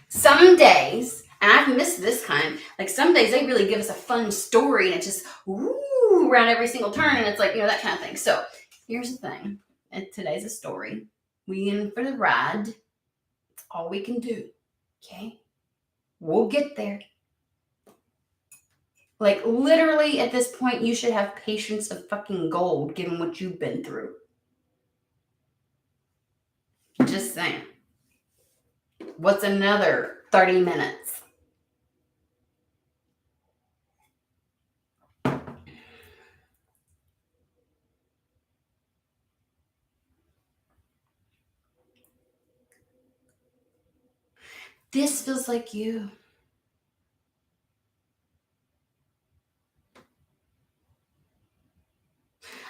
Some days, and I've missed this kind, like some days they really give us a fun story and it just woo around every single turn, and it's like, that kind of thing. So here's the thing. And today's a story. We in for the ride. It's all we can do. Okay? We'll get there. Like literally at this point, you should have patience of fucking gold given what you've been through. Just saying. What's another 30 minutes? This feels like you.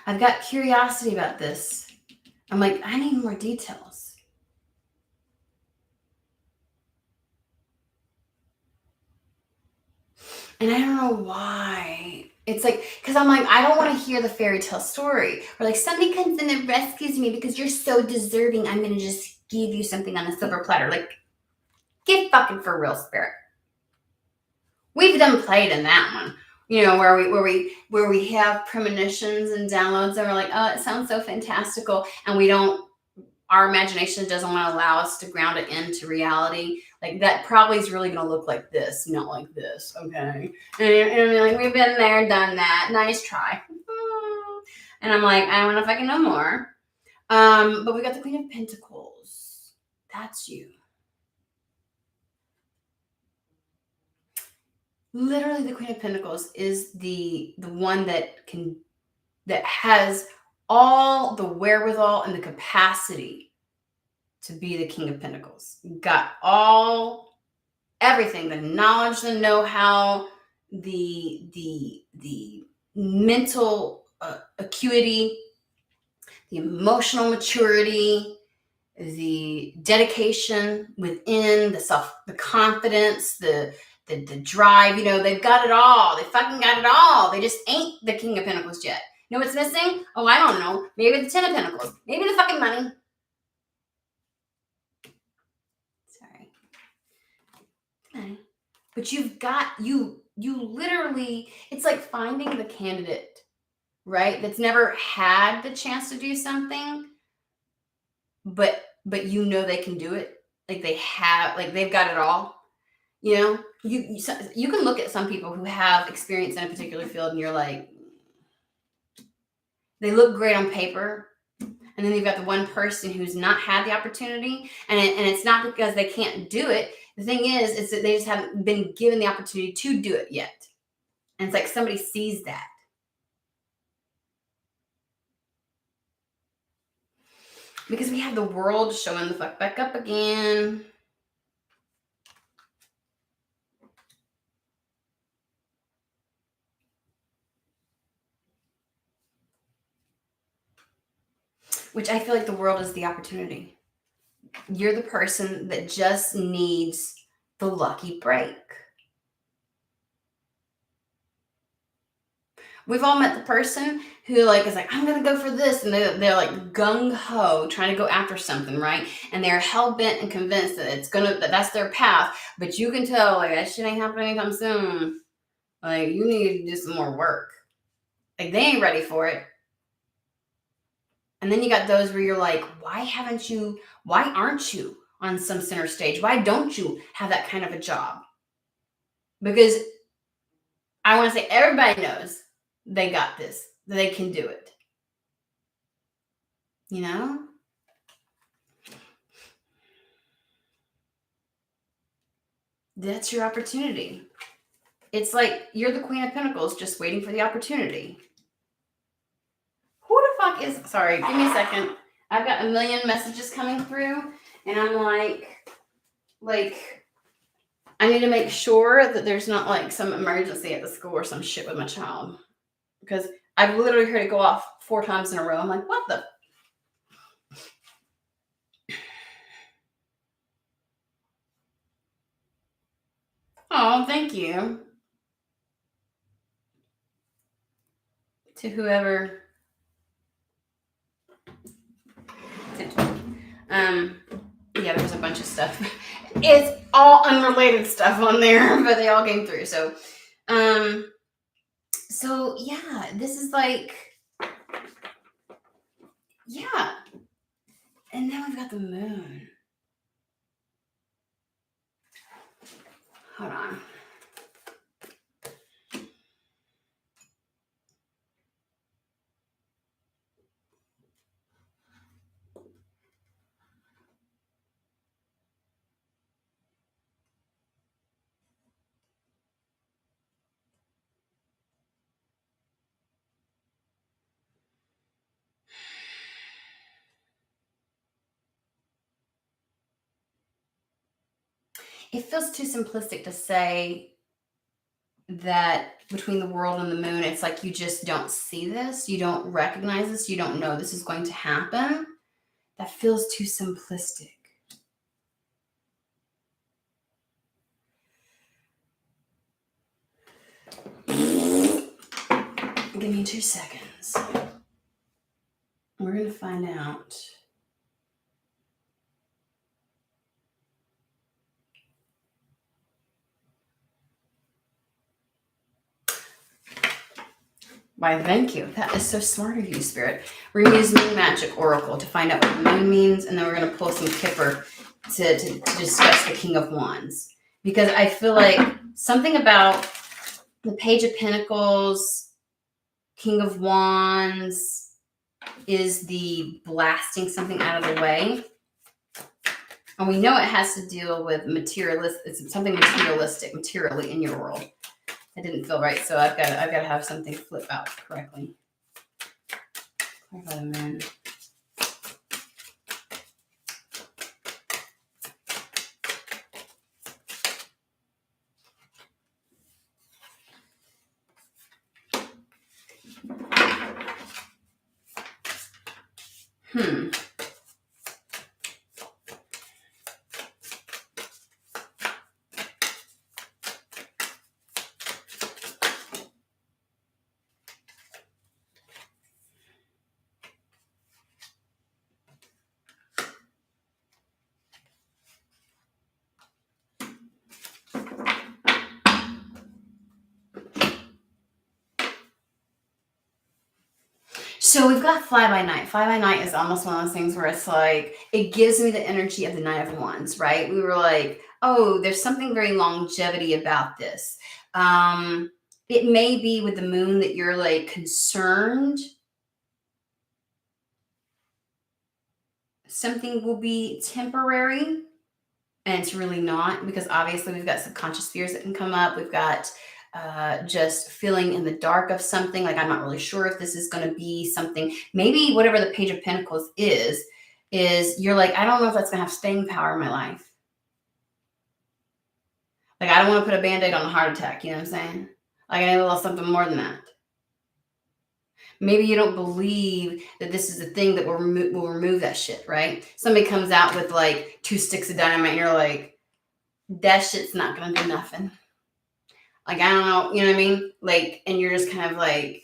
I've got curiosity about this. I'm like, I need more details. And I don't know why. It's like, because I'm like, I don't want to hear the fairy tale story. Or like, somebody comes in and rescues me because you're so deserving. I'm going to just give you something on a silver platter. Like, get fucking for real, spirit. We've done played in that one. Where we have premonitions and downloads and we're like, oh, it sounds so fantastical. And our imagination doesn't want to allow us to ground it into reality. Like that probably is really going to look like this, not like this. Okay. And like, we've been there, done that. Nice try. And I'm like, I don't know if I can know more. But we got the Queen of Pentacles. That's you. Literally, the Queen of Pentacles is the one that has all the wherewithal and the capacity to be the King of Pentacles. Got everything, the knowledge, the know-how, the mental acuity, the emotional maturity, the dedication within, the confidence, the drive. They've got it all. They fucking got it all. They just ain't the King of Pentacles yet. You know what's missing? Oh, I don't know. Maybe the 10 of Pentacles. Maybe the fucking money. Sorry. Okay. But you've got, you literally, it's like finding the candidate, right? That's never had the chance to do something, but they can do it. Like they've got it all. You can look at some people who have experience in a particular field and you're like, they look great on paper. And then you've got the one person who's not had the opportunity. And it's not because they can't do it. The thing is that they just haven't been given the opportunity to do it yet. And it's like somebody sees that. Because we have the world showing the fuck back up again. Which I feel like the world is the opportunity. You're the person that just needs the lucky break. We've all met the person who is like, I'm going to go for this. And they're like gung-ho trying to go after something, right? And they're hell-bent and convinced that that's their path. But you can tell, like, that shit ain't happening anytime soon. Like, you need to do some more work. Like, they ain't ready for it. And then you got those where you're like, why aren't you on some center stage? Why don't you have that kind of a job? Because I want to say everybody knows they got this. They can do it. That's your opportunity. It's like you're the Queen of Pentacles just waiting for the opportunity. Who the fuck is... Sorry, give me a second. I've got a million messages coming through, and I'm like... I need to make sure that there's not like some emergency at the school or some shit with my child. Because I've literally heard it go off 4 times in a row. I'm like, what the? Oh, thank you to whoever. Yeah, there's a bunch of stuff. It's all unrelated stuff on there, but they all came through. So yeah, this is like, yeah. And then we've got the moon. Hold on. It feels too simplistic to say that between the world and the moon, it's like you just don't see this, you don't recognize this, you don't know this is going to happen. That feels too simplistic. Give me 2 seconds. We're going to find out. Why, thank you. That is so smart of you, Spirit. We're going to use Moon Magic Oracle to find out what the moon means, and then we're going to pull some Kipper to discuss the King of Wands. Because I feel like something about the Page of Pentacles, King of Wands, is the blasting something out of the way. And we know it has to deal with it's something materialistic, materially in your world. It didn't feel right, so I've got to have something flip out correctly. Clarify the moon. So we've got Fly by Night. Fly by Night is almost one of those things where it's like, it gives me the energy of the Knight of Wands, right? We were like, oh, there's something very longevity about this. It may be with the moon that you're like concerned. Something will be temporary, and it's really not, because obviously we've got subconscious fears that can come up. We've got just feeling in the dark of something, like I'm not really sure if this is going to be something. Maybe whatever the Page of Pentacles is you're like, I don't know if that's going to have staying power in my life. Like, I don't want to put a Band-Aid on a heart attack, you know what I'm saying? Like, I need a little something more than that. Maybe you don't believe that this is the thing that will remove that shit, right? Somebody comes out with like 2 sticks of dynamite and you're like, that shit's not going to do nothing. Like, I don't know, you know what I mean? Like, and you're just kind of like,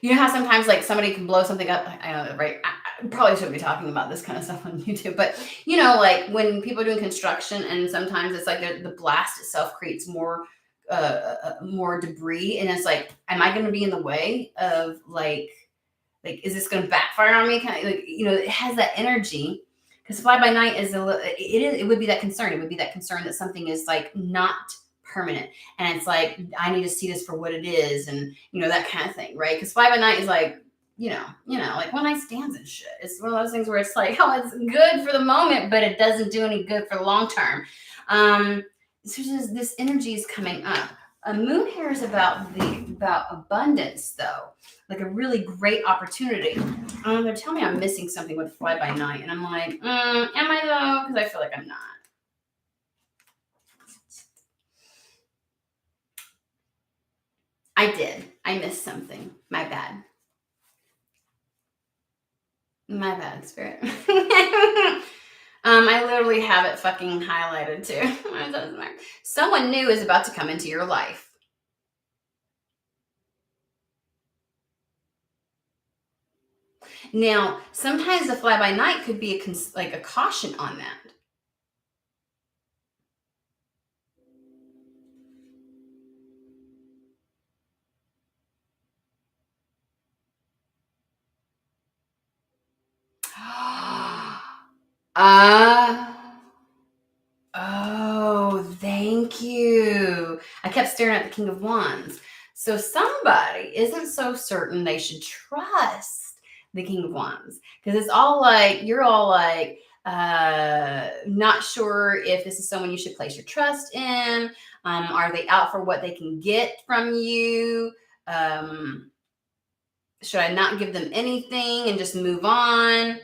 you know how sometimes like somebody can blow something up? I know, right? I probably shouldn't be talking about this kind of stuff on YouTube, but you know, like when people are doing construction and sometimes it's like the blast itself creates more debris. And it's like, am I going to be in the way of like, is this going to backfire on me? Kind of like, you know, it has that energy. Because Fly by Night it would be that concern. It would be that concern that something is like not permanent. And it's like, I need to see this for what it is. And, you know, that kind of thing, right? Because Fly by Night is like, you know, like one night stands and shit. It's one of those things where it's like, oh, it's good for the moment, but it doesn't do any good for the long term. So this energy is coming up. Moon here is about abundance, though, like a really great opportunity. They're telling me I'm missing something with Fly by Night, and I'm like, am I though? Because I feel like I'm not. I did. I missed something. My bad. My bad, Spirit. I literally have it fucking highlighted too. Someone new is about to come into your life. Now, sometimes the fly by night could be like a caution on that. Oh, thank you. I kept staring at the King of Wands. So somebody isn't so certain they should trust the King of Wands because it's all like you're all like not sure if this is someone you should place your trust in. Are they out for what they can get from you? Should I not give them anything and just move on?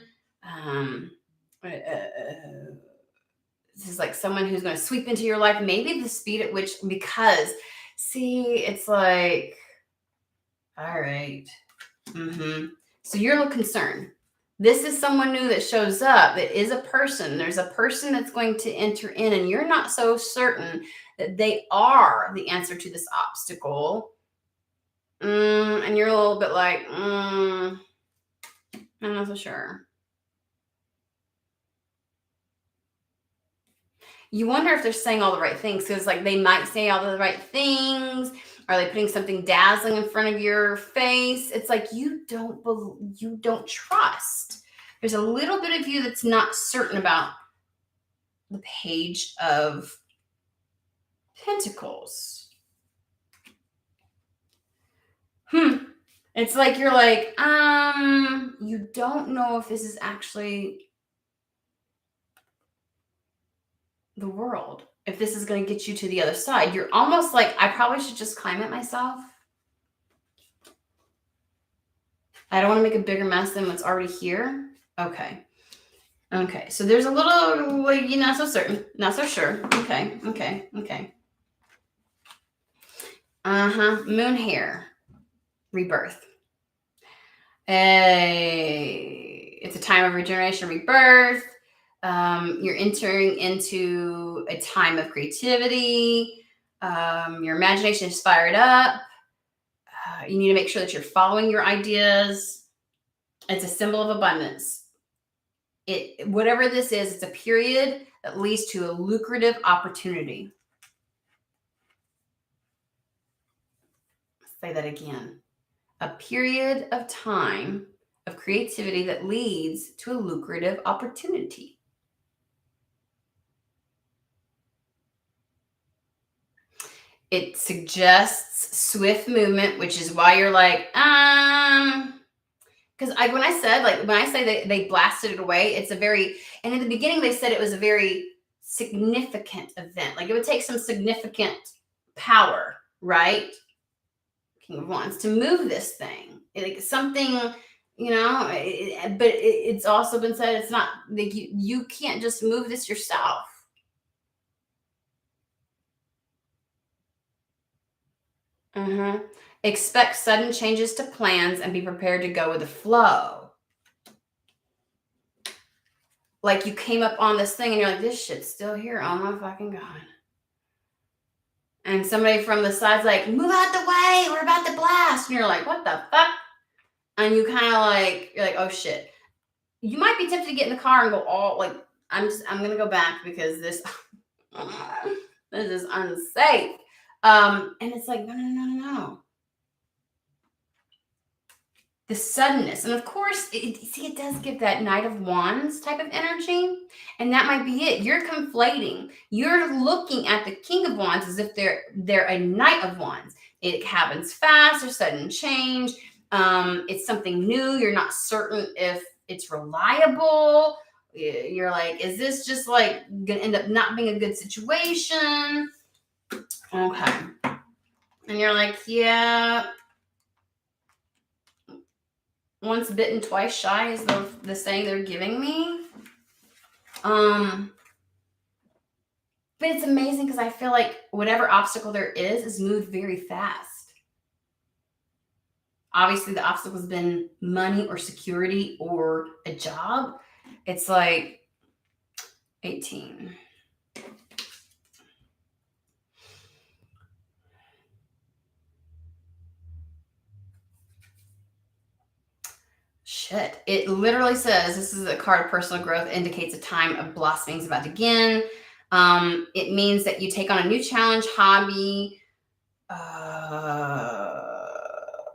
This is like someone who's going to sweep into your life. Maybe the speed at which, because see, it's like, all right. So you're a little concerned. This is someone new that shows up. That is a person. There's a person that's going to enter in, and you're not so certain that they are the answer to this obstacle. And you're a little bit like, I'm not so sure. You wonder if they're saying all the right things because, like, they might say all the right things. Are they putting something dazzling in front of your face? It's like you don't trust. There's a little bit of you that's not certain about the Page of Pentacles. It's like you're like, you don't know if this is actually the world. If this is going to get you to the other side, you're almost like, I probably should just climb it myself. I don't want to make a bigger mess than what's already here. Okay. So there's a little, like, you're not so certain, not so sure. Okay. Moon here. Rebirth. It's a time of regeneration, rebirth. You're entering into a time of creativity. Your imagination is fired up. You need to make sure that you're following your ideas. It's a symbol of abundance. Whatever this is, it's a period that leads to a lucrative opportunity. Say that again. A period of time of creativity that leads to a lucrative opportunity. It suggests swift movement, which is why you're like, because when I say they blasted it away, it's a very, and in the beginning they said it was a very significant event. Like it would take some significant power, right? King of Wands to move this thing, like something, but it's also been said it's not like you can't just move this yourself. Expect sudden changes to plans and be prepared to go with the flow. Like you came up on this thing and you're like, this shit's still here. Oh my fucking God. And somebody from the side's like, move out the way. We're about to blast. And you're like, what the fuck? And you kind of like, you're like, oh shit. You might be tempted to get in the car and go all like, I'm going to go back because this is unsafe. And it's like, no. The suddenness. And of course, it does give that Knight of Wands type of energy. And that might be it. You're conflating. You're looking at the King of Wands as if they're a Knight of Wands. It happens fast or sudden change. It's something new. You're not certain if it's reliable. You're like, is this just like going to end up not being a good situation? Okay. And you're like, yeah. Once bitten, twice shy is the saying they're giving me. But it's amazing because I feel like whatever obstacle there is moved very fast. Obviously, the obstacle has been money or security or a job. It's like 18. Shit. It literally says this is a card of personal growth, indicates a time of blossoming is about to begin. It means that you take on a new challenge, hobby,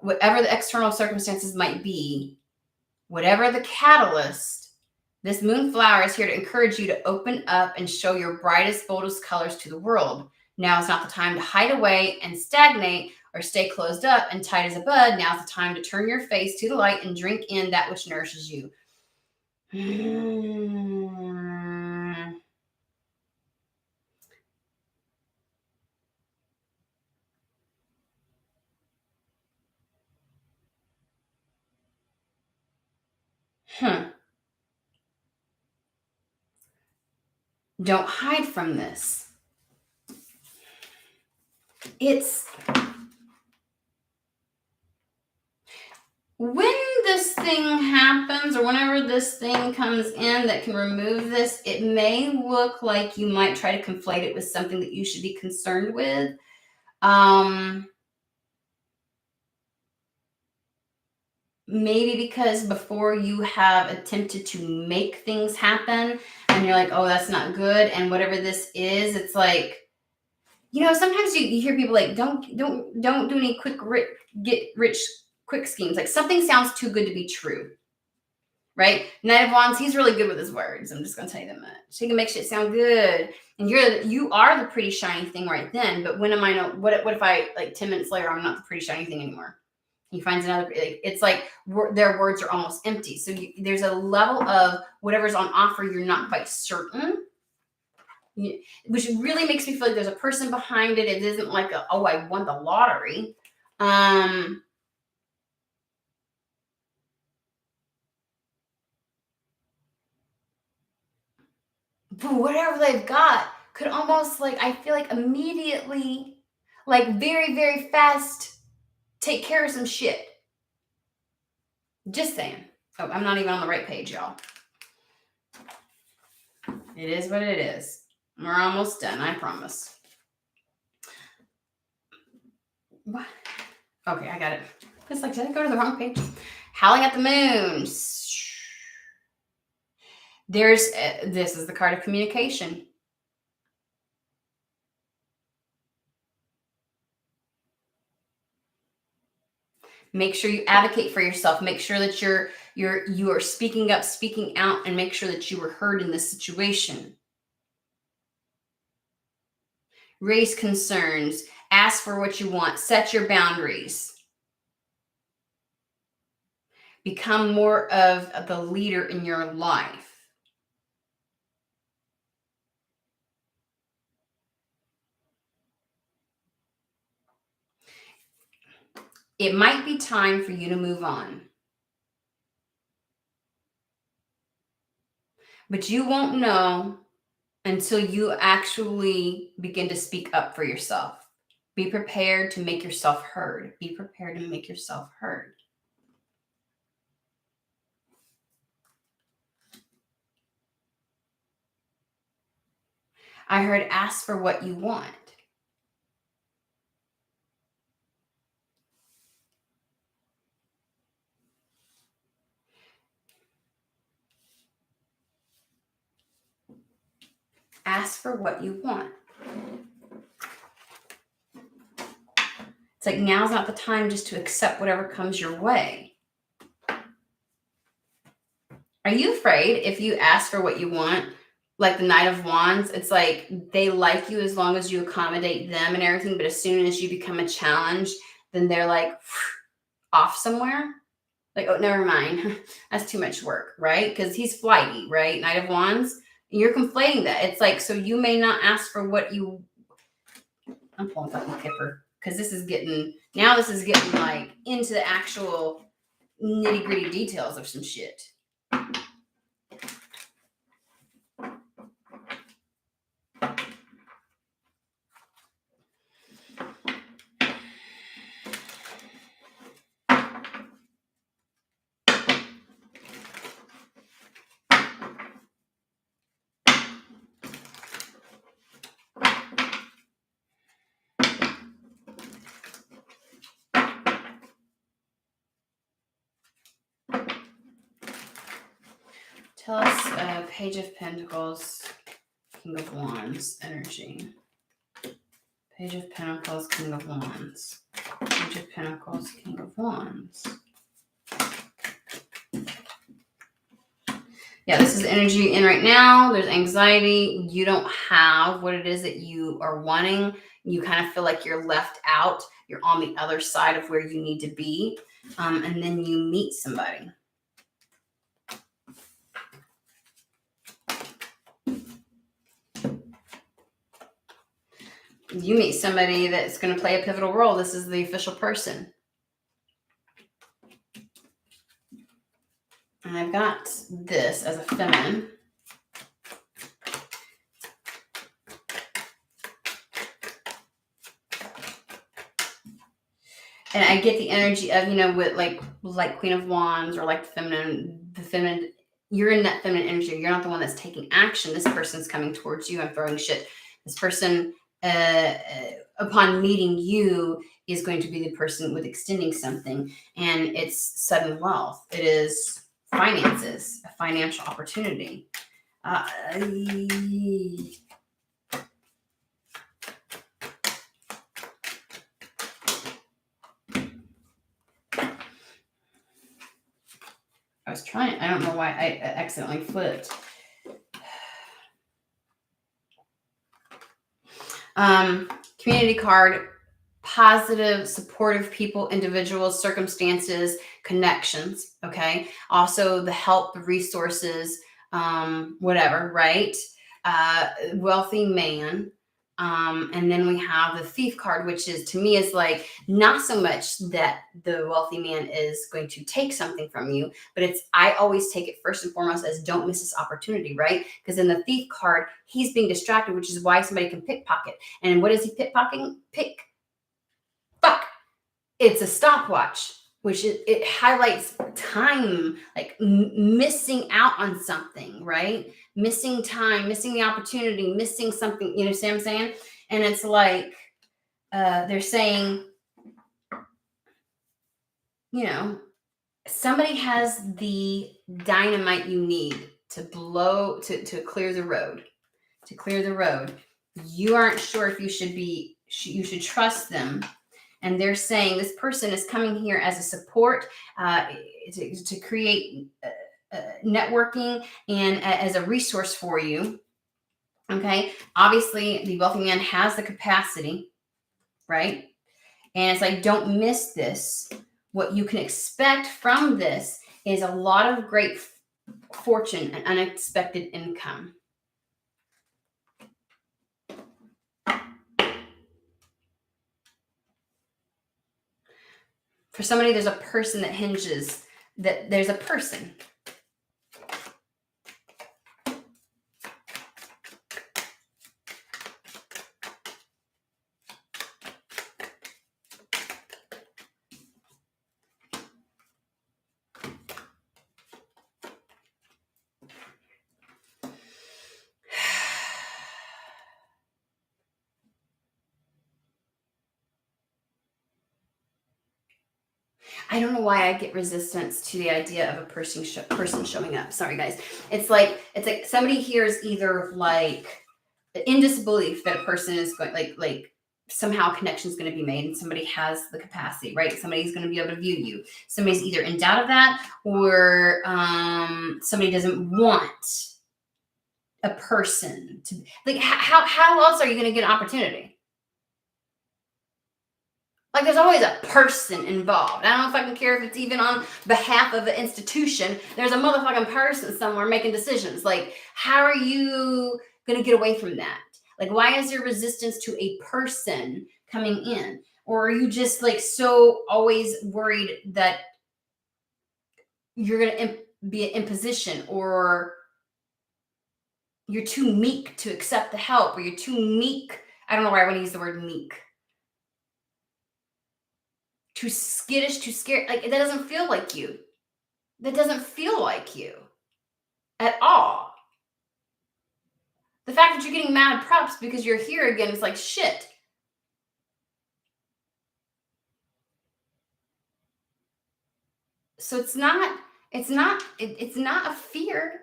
whatever the external circumstances might be, whatever the catalyst, this moonflower is here to encourage you to open up and show your brightest, boldest colors to the world. Now is not the time to hide away and stagnate or stay closed up and tight as a bud. Now's the time to turn your face to the light and drink in that which nourishes you. Don't hide from this. It's when this thing happens or whenever this thing comes in that can remove this, it may look like you might try to conflate it with something that you should be concerned with. Maybe because before you have attempted to make things happen and you're like, oh, that's not good. And whatever this is, it's like, sometimes you hear people like, don't do any get rich quick schemes. Like something sounds too good to be true, right? Knight of Wands, he's really good with his words. I'm just gonna tell you that much. He can make shit sound good, and you are the pretty shiny thing right then. But when am I? What if I like 10 minutes later I'm not the pretty shiny thing anymore? He finds another. It's like their words are almost empty. So there's a level of whatever's on offer you're not quite certain. Which really makes me feel like there's a person behind it. It isn't like I won the lottery. But whatever they've got could almost I feel like immediately, very, very fast, take care of some shit. Just saying. Oh, I'm not even on the right page, y'all. It is what it is. We're almost done, I promise. What? Okay, I got it. It's like, did I go to the wrong page? Howling at the Moon. This is the card of communication. Make sure you advocate for yourself. Make sure that you are speaking up, speaking out, and make sure that you were heard in this situation. Raise concerns. Ask for what you want. Set your boundaries. Become more of the leader in your life. It might be time for you to move on. But you won't know until you actually begin to speak up for yourself. Be prepared to make yourself heard. Be prepared to make yourself heard. I heard ask for what you want. Ask for what you want. It's like now's not the time just to accept whatever comes your way. Are you afraid if you ask for what you want, like the Knight of Wands, it's like they like you as long as you accommodate them and everything, but as soon as you become a challenge, then they're like off somewhere? Like, oh, never mind. That's too much work, right? Because he's flighty, right? Knight of Wands. You're conflating that. It's like, so you may not ask for what you... I'm pulling fucking Kipper because this is getting like into the actual nitty gritty details of some shit. Tell us Page of Pentacles, King of Wands energy. Page of Pentacles, King of Wands. Page of Pentacles, King of Wands. Yeah, this is the energy in right now. There's anxiety. You don't have what it is that you are wanting. You kind of feel like you're left out. You're on the other side of where you need to be. And then you meet somebody. You meet somebody that's going to play a pivotal role. This is the official person. And I've got this as a feminine. And I get the energy of, with like Queen of Wands or like the feminine, you're in that feminine energy. You're not the one that's taking action. This person's coming towards you and throwing shit. This person, upon meeting you, is going to be the person with extending something. And it's sudden wealth. It is finances, a financial opportunity. I was trying. I don't know why I accidentally flipped. Community card, positive, supportive people, individuals, circumstances, connections. Okay. Also the help, the resources, whatever, right? Wealthy man. And then we have the thief card, which is, to me, is like not so much that the wealthy man is going to take something from you, but I always take it first and foremost as don't miss this opportunity, right? Because in the thief card, he's being distracted, which is why somebody can pickpocket. And what is he pickpocketing? It's a stopwatch, which it highlights time, like missing out on something, right? Missing time, missing the opportunity, missing something, you know what I'm saying? And it's like, they're saying, somebody has the dynamite you need to blow, to clear the road, You aren't sure if you should trust them. And they're saying this person is coming here as a support, to create networking and as a resource for you. Okay. Obviously, the wealthy man has the capacity, right? And it's like, don't miss this. What you can expect from this is a lot of great fortune and unexpected income. For somebody, there's a person that hinges, that there's a person. I don't know why I get resistance to the idea of a person showing up. Sorry, guys. It's like somebody here is either like in disbelief that a person is going, like somehow a connection is going to be made and somebody has the capacity, right? Somebody's going to be able to view you. Somebody's either in doubt of that, or somebody doesn't want a person to, like, how else are you going to get an opportunity? Like, there's always a person involved. I don't know if I can care if it's even on behalf of the institution. There's a motherfucking person somewhere making decisions. Like, how are you going to get away from that? Like, why is there resistance to a person coming in? Or are you just like so always worried that you're going to be an imposition, or you're too meek to accept the help, or you're too meek? I don't know why I want to use the word meek. Too skittish, too scared. Like, that doesn't feel like you. That doesn't feel like you at all. The fact that you're getting mad props because you're here again is like shit. So it's not a fear.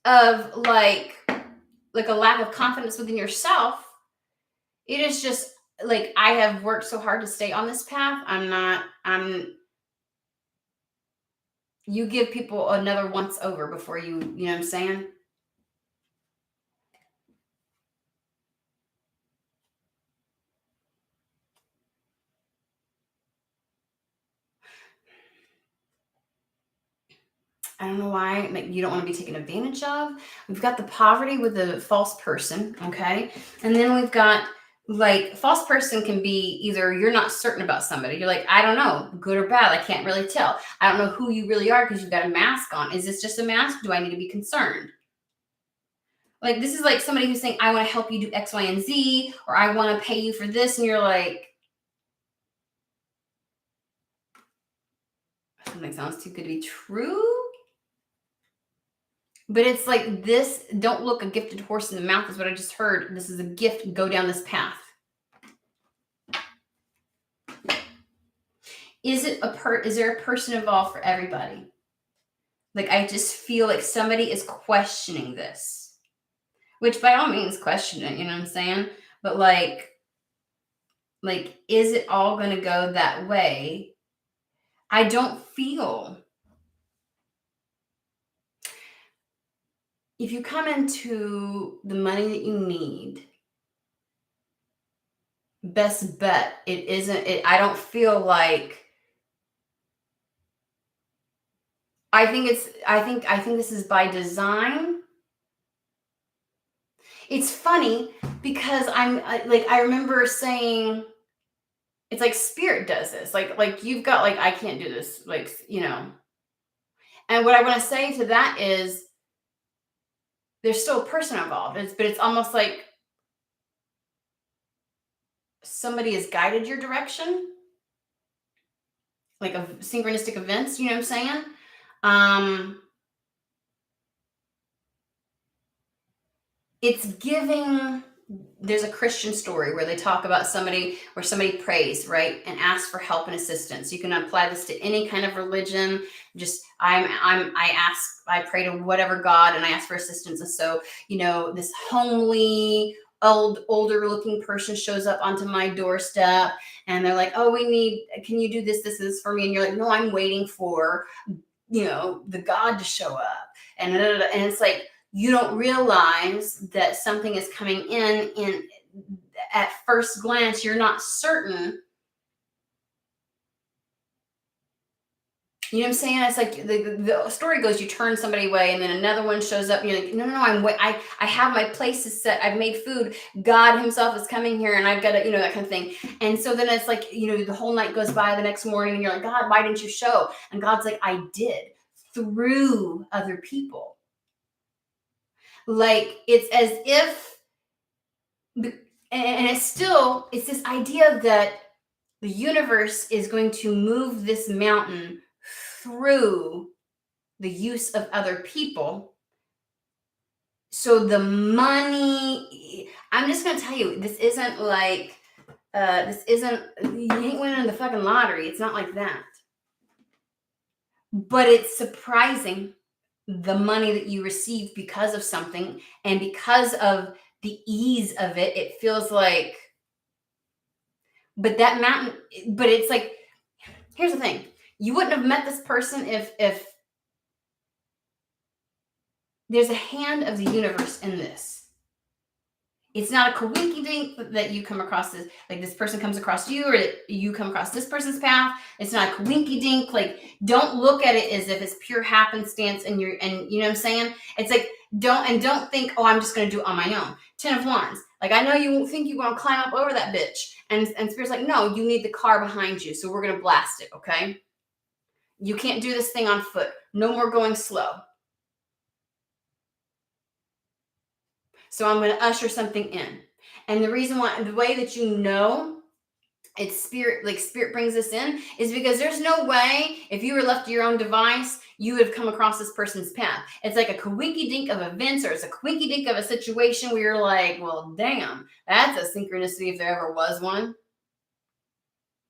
of like a lack of confidence within yourself. It is just like I have worked so hard to stay on this path. I'm you give people another once over before you know what I'm saying? I don't know why like, you don't want to be taken advantage of. We've got the poverty with the false person, okay? And then we've got like false person can be either you're not certain about somebody. You're like, I don't know, good or bad. I can't really tell. I don't know who you really are because you've got a mask on. Is this just a mask? Do I need to be concerned? Like this is like somebody who's saying, I want to help you do X, Y, and Z, or I want to pay you for this, and you're like, something sounds too good to be true. But it's like this, don't look a gifted horse in the mouth is what I just heard. This is a gift, go down this path. Is there a person involved for everybody? Like I just feel like somebody is questioning this. Which by all means question it, you know what I'm saying? But like is it all going to go that way? I don't feel. If you come into the money that you need, best bet it isn't it I don't feel like I think this is by design. It's funny because I remember saying it's like spirit does this. Like you've got like I can't do this like you know. And what I want to say to that is there's still a person involved. But it's almost like somebody has guided your direction, like a synchronistic events, you know what I'm saying? It's giving there's a Christian story where they talk about somebody where somebody prays, right, and asks for help and assistance. You can apply this to any kind of religion. Just I pray to whatever God and I ask for assistance. And so, you know, this homely older looking person shows up onto my doorstep and they're like, oh, can you do this for me? And you're like, no, I'm waiting for, you know, the God to show up. And it's like, you don't realize that something is coming in at first glance you're not certain, you know what I'm saying? It's like the story goes you turn somebody away and then another one shows up and you're like no I have my places set, I've made food, God himself is coming here and I've got to, you know, that kind of thing. And so then it's like, you know, the whole night goes by, the next morning and you're like, God, why didn't you show? And God's like, I did, through other people. Like it's as if, and it's this idea that the universe is going to move this mountain through the use of other people. So the money, I'm just going to tell you, this isn't like, you ain't winning the fucking lottery. It's not like that. But it's surprising the money that you receive because of something and because of the ease of it. It feels like, but that mountain, but it's like, here's the thing. You wouldn't have met this person if there's a hand of the universe in this. It's not a coinky dink that you come across this, like this person comes across you or you come across this person's path. It's not a coinky dink. Like, don't look at it as if it's pure happenstance and you know what I'm saying? It's like, don't think, oh, I'm just going to do it on my own. 10 of Wands. Like, I know you think you want to climb up over that bitch. And Spirit's like, no, you need the car behind you. So we're going to blast it. Okay. You can't do this thing on foot. No more going slow. So I'm going to usher something in. And the reason why, the way that you know it's spirit, like spirit brings this in, is because there's no way if you were left to your own device, you would have come across this person's path. It's like a coinky dink of events, or it's a coinky dink of a situation where you're like, well, damn, that's a synchronicity if there ever was one.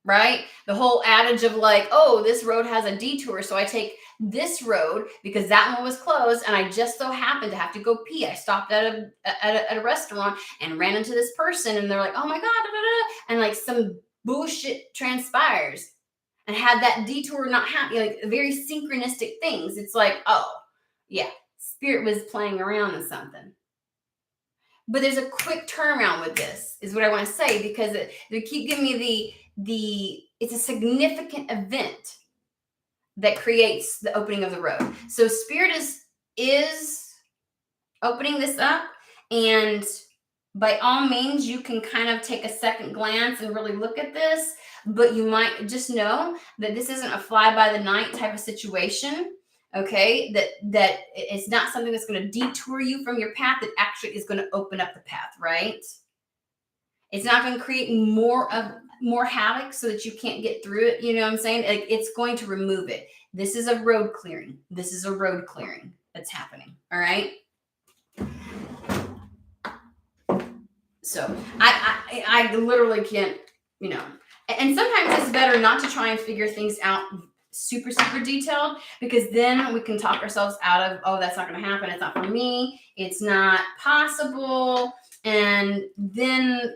right? The whole adage of like, oh, this road has a detour, so I take this road because that one was closed, and I just so happened to have to go pee. I stopped at a restaurant and ran into this person, and they're like, oh my god, da, da, da, and like some bullshit transpires, and had that detour not happen, like very synchronistic things. It's like, oh yeah, spirit was playing around with something. But there's a quick turnaround with this, is what I want to say, because they keep giving me the it's a significant event that creates the opening of the road. So spirit is opening this up, and by all means you can kind of take a second glance and really look at this, but you might just know that this isn't a fly by the night type of situation. Okay, that it's not something that's going to detour you from your path, that actually is going to open up the path, right? It's not going to create more havoc so that you can't get through it. You know what I'm saying? Like, it's going to remove it. This is a road clearing. This is a road clearing that's happening. All right. So I literally can't, you know, and sometimes it's better not to try and figure things out super, super detailed, because then we can talk ourselves out of, oh, that's not going to happen. It's not for me. It's not possible. And then,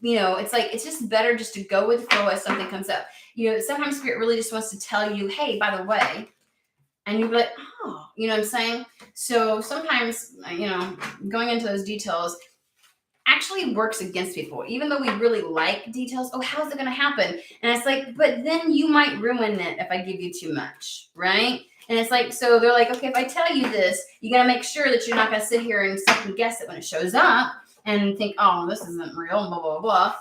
you know, it's like, it's just better just to go with the flow as something comes up. You know, sometimes spirit really just wants to tell you, hey, by the way, and you'll be like, oh, you know what I'm saying? So sometimes, you know, going into those details actually works against people, even though we really like details. Oh, how's it going to happen? And it's like, but then you might ruin it if I give you too much, right? And it's like, so they're like, okay, if I tell you this, you got to make sure that you're not going to sit here and second guess it when it shows up and think, oh, this isn't real, and blah, blah, blah.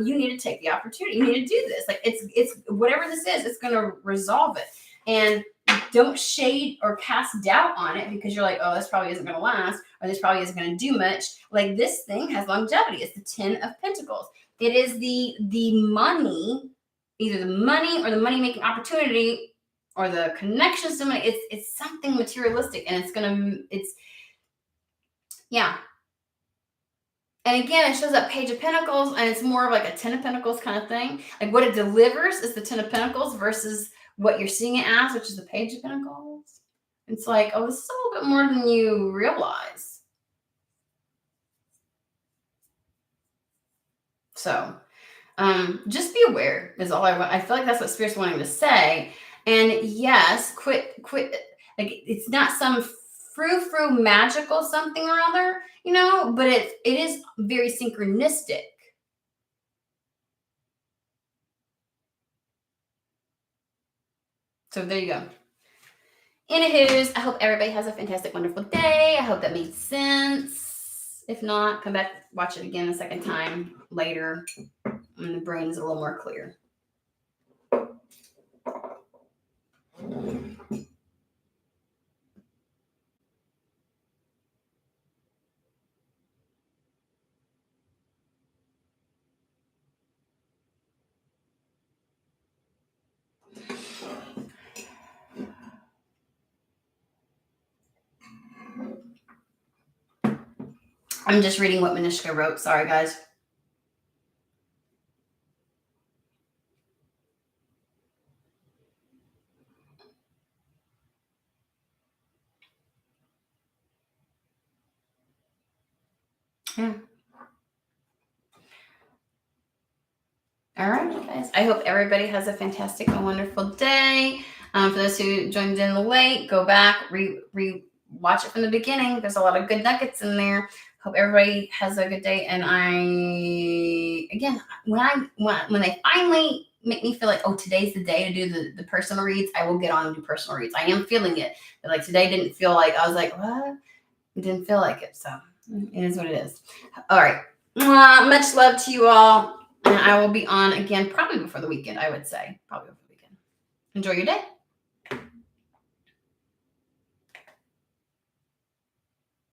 You need to take the opportunity. You need to do this. Like, it's whatever this is, it's going to resolve it. And don't shade or cast doubt on it because you're like, oh, this probably isn't going to last, or this probably isn't going to do much. Like, this thing has longevity. It's the 10 of Pentacles. It is the money, either the money or the money making opportunity or the connections to money. It's something materialistic, and it's yeah. And again, it shows up Page of Pentacles, and it's more of like a 10 of Pentacles kind of thing. Like, what it delivers is the 10 of Pentacles versus what you're seeing it as, which is the Page of Pentacles. It's like, oh, this is a little bit more than you realize. So just be aware is all I want. I feel like that's what Spirit's wanting to say. And yes, quit. Like, it's not some frou magical something or other, you know, but it is very synchronistic. So there you go. Anywho's, I hope everybody has a fantastic, wonderful day. I hope that made sense. If not, come back, watch it again a second time later, when the brain is a little more clear. I'm just reading what Manishka wrote. Sorry, guys. Yeah. All right, guys. I hope everybody has a fantastic and wonderful day. For those who joined in late, go back, watch it from the beginning. There's a lot of good nuggets in there. Hope everybody has a good day. And when they finally make me feel like, oh, today's the day to do the personal reads, I will get on and do personal reads. I am feeling it. But like, today didn't feel like, I was like, what? It didn't feel like it. So it is what it is. All right. Much love to you all. And I will be on again probably before the weekend, I would say. Probably before the weekend. Enjoy your day.